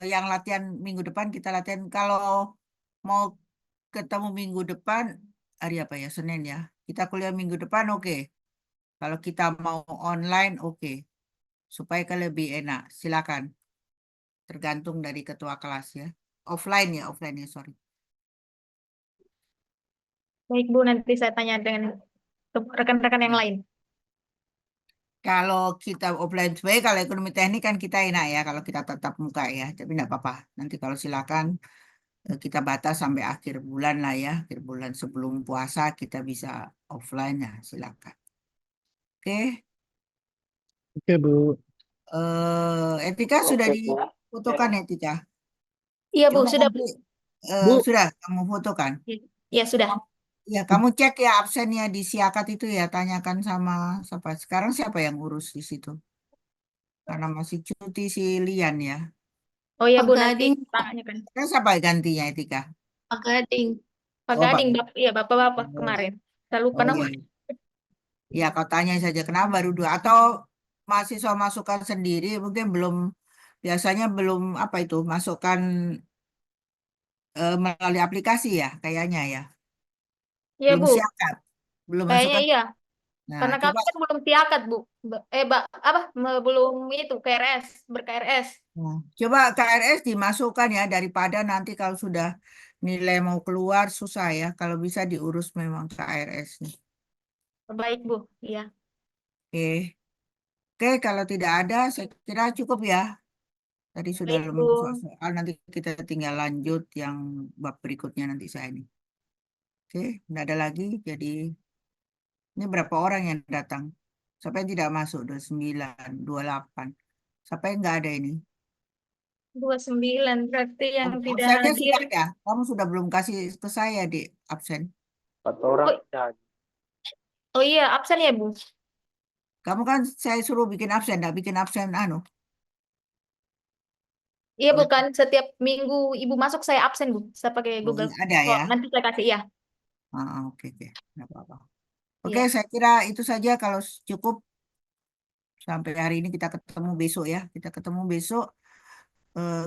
Speaker 3: yang latihan minggu depan kita latihan. Kalau mau ketemu minggu depan hari apa ya? Senin ya. Kita kuliah minggu depan oke. Kalau kita mau online oke. Supaya ke lebih enak. Silakan. Tergantung dari ketua kelas ya. Offline ya, sorry.
Speaker 10: Baik Bu, nanti saya tanya dengan rekan-rekan yang lain.
Speaker 3: Kalau kita offline sebagai kalau ekonomi teknik kan kita enak ya kalau kita tatap muka ya. Tapi enggak apa-apa. Nanti kalau silakan kita batas sampai akhir bulan lah ya. Akhir bulan sebelum puasa kita bisa offline ya silakan. Oke.
Speaker 2: Oke, Bu.
Speaker 3: Etika sudah
Speaker 6: Oke, Bu.
Speaker 3: difotokan Etika.
Speaker 10: Iya Bu,
Speaker 3: Coba
Speaker 10: sudah
Speaker 3: nanti
Speaker 2: Bu,
Speaker 3: sudah kamu fotokan.
Speaker 10: Ya sudah.
Speaker 3: Ya, kamu cek ya absennya di Siakat itu ya, tanyakan sama siapa. Sekarang siapa yang urus di situ? Karena masih cuti si Lian ya.
Speaker 10: Oh ya
Speaker 1: Pak
Speaker 10: Bu, nanti
Speaker 1: Gading,
Speaker 10: tanyakan.
Speaker 3: Sekarang siapa gantinya Etika?
Speaker 1: Pak Gading.
Speaker 10: Pak
Speaker 3: Oh, Pak.
Speaker 10: Gading, iya Bapak-bapak kemarin. Saya lupa
Speaker 3: Oh
Speaker 10: nama.
Speaker 3: iya. Ya, kau tanya saja kenapa baru 2 atau mahasiswa masukkan sendiri mungkin belum biasanya belum apa itu masukkan melalui aplikasi ya kayaknya ya.
Speaker 10: Iya
Speaker 3: Belum
Speaker 10: Bu,
Speaker 3: Siakat. Belum
Speaker 10: kayaknya
Speaker 3: masukkan.
Speaker 10: iya.
Speaker 3: Nah,
Speaker 10: Karena kami
Speaker 3: coba
Speaker 10: kan belum tiakat Bu. Belum itu KRS, ber-KRS.
Speaker 3: Nah, coba KRS dimasukkan ya daripada nanti kalau sudah nilai mau keluar susah ya. Kalau bisa diurus memang KRS nih.
Speaker 10: Baik Bu, iya.
Speaker 3: Oke. Oke, kalau tidak ada saya kira cukup ya. Tadi sudah
Speaker 10: Baik Bu.
Speaker 3: lemah soal nanti kita tinggal lanjut yang bab berikutnya nanti saya ini. Oke, tidak ada lagi. Jadi ini berapa orang yang datang? Siapa yang tidak masuk? 29, 28. Siapa yang nggak ada ini?
Speaker 10: 29 berarti yang tidak
Speaker 3: Absennya
Speaker 10: hadir.
Speaker 3: sudah ada. Kamu sudah belum kasih ke saya di absen.
Speaker 6: 4 orang.
Speaker 10: Oh, oh iya, absen ya Bu.
Speaker 3: Kamu kan saya suruh bikin absen, enggak bikin absen anu.
Speaker 10: Iya bukan setiap minggu Ibu masuk saya absen Bu. Saya pakai
Speaker 3: Oh,
Speaker 10: Google.
Speaker 3: iya, ada
Speaker 10: Oh,
Speaker 3: ya.
Speaker 10: nanti saya kasih ya.
Speaker 3: Oke, oke. Nggak apa-apa. Oke,
Speaker 10: Iya.
Speaker 3: saya kira itu saja kalau cukup sampai hari ini kita ketemu besok ya. Kita ketemu besok.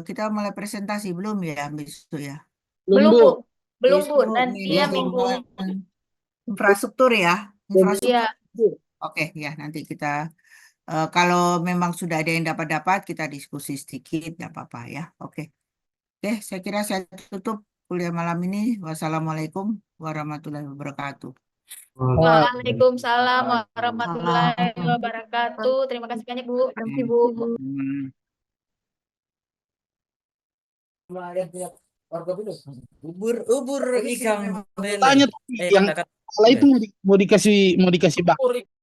Speaker 3: Kita mulai presentasi belum ya besok ya.
Speaker 2: belum,
Speaker 10: Belum
Speaker 2: Bu.
Speaker 10: Bu. Belum Bu.
Speaker 3: Besok
Speaker 10: Nanti ya minggu.
Speaker 3: manajemen infrastruktur ya. Infrastruktur.
Speaker 10: Iya.
Speaker 3: Oke, ya nanti kita kalau memang sudah ada yang dapat-dapat kita diskusi sedikit, nggak apa-apa ya. Oke. Oke, saya kira saya tutup kuliah malam ini. Wassalamualaikum warahmatullahi wabarakatuh.
Speaker 10: Waalaikumsalam
Speaker 3: Salam.
Speaker 10: warahmatullahi wabarakatuh. Terima kasih banyak Bu. Permisi Bu.
Speaker 3: Hmm. Ubur ikan lele.
Speaker 2: Tanya yang salah itu mau dikasih bak.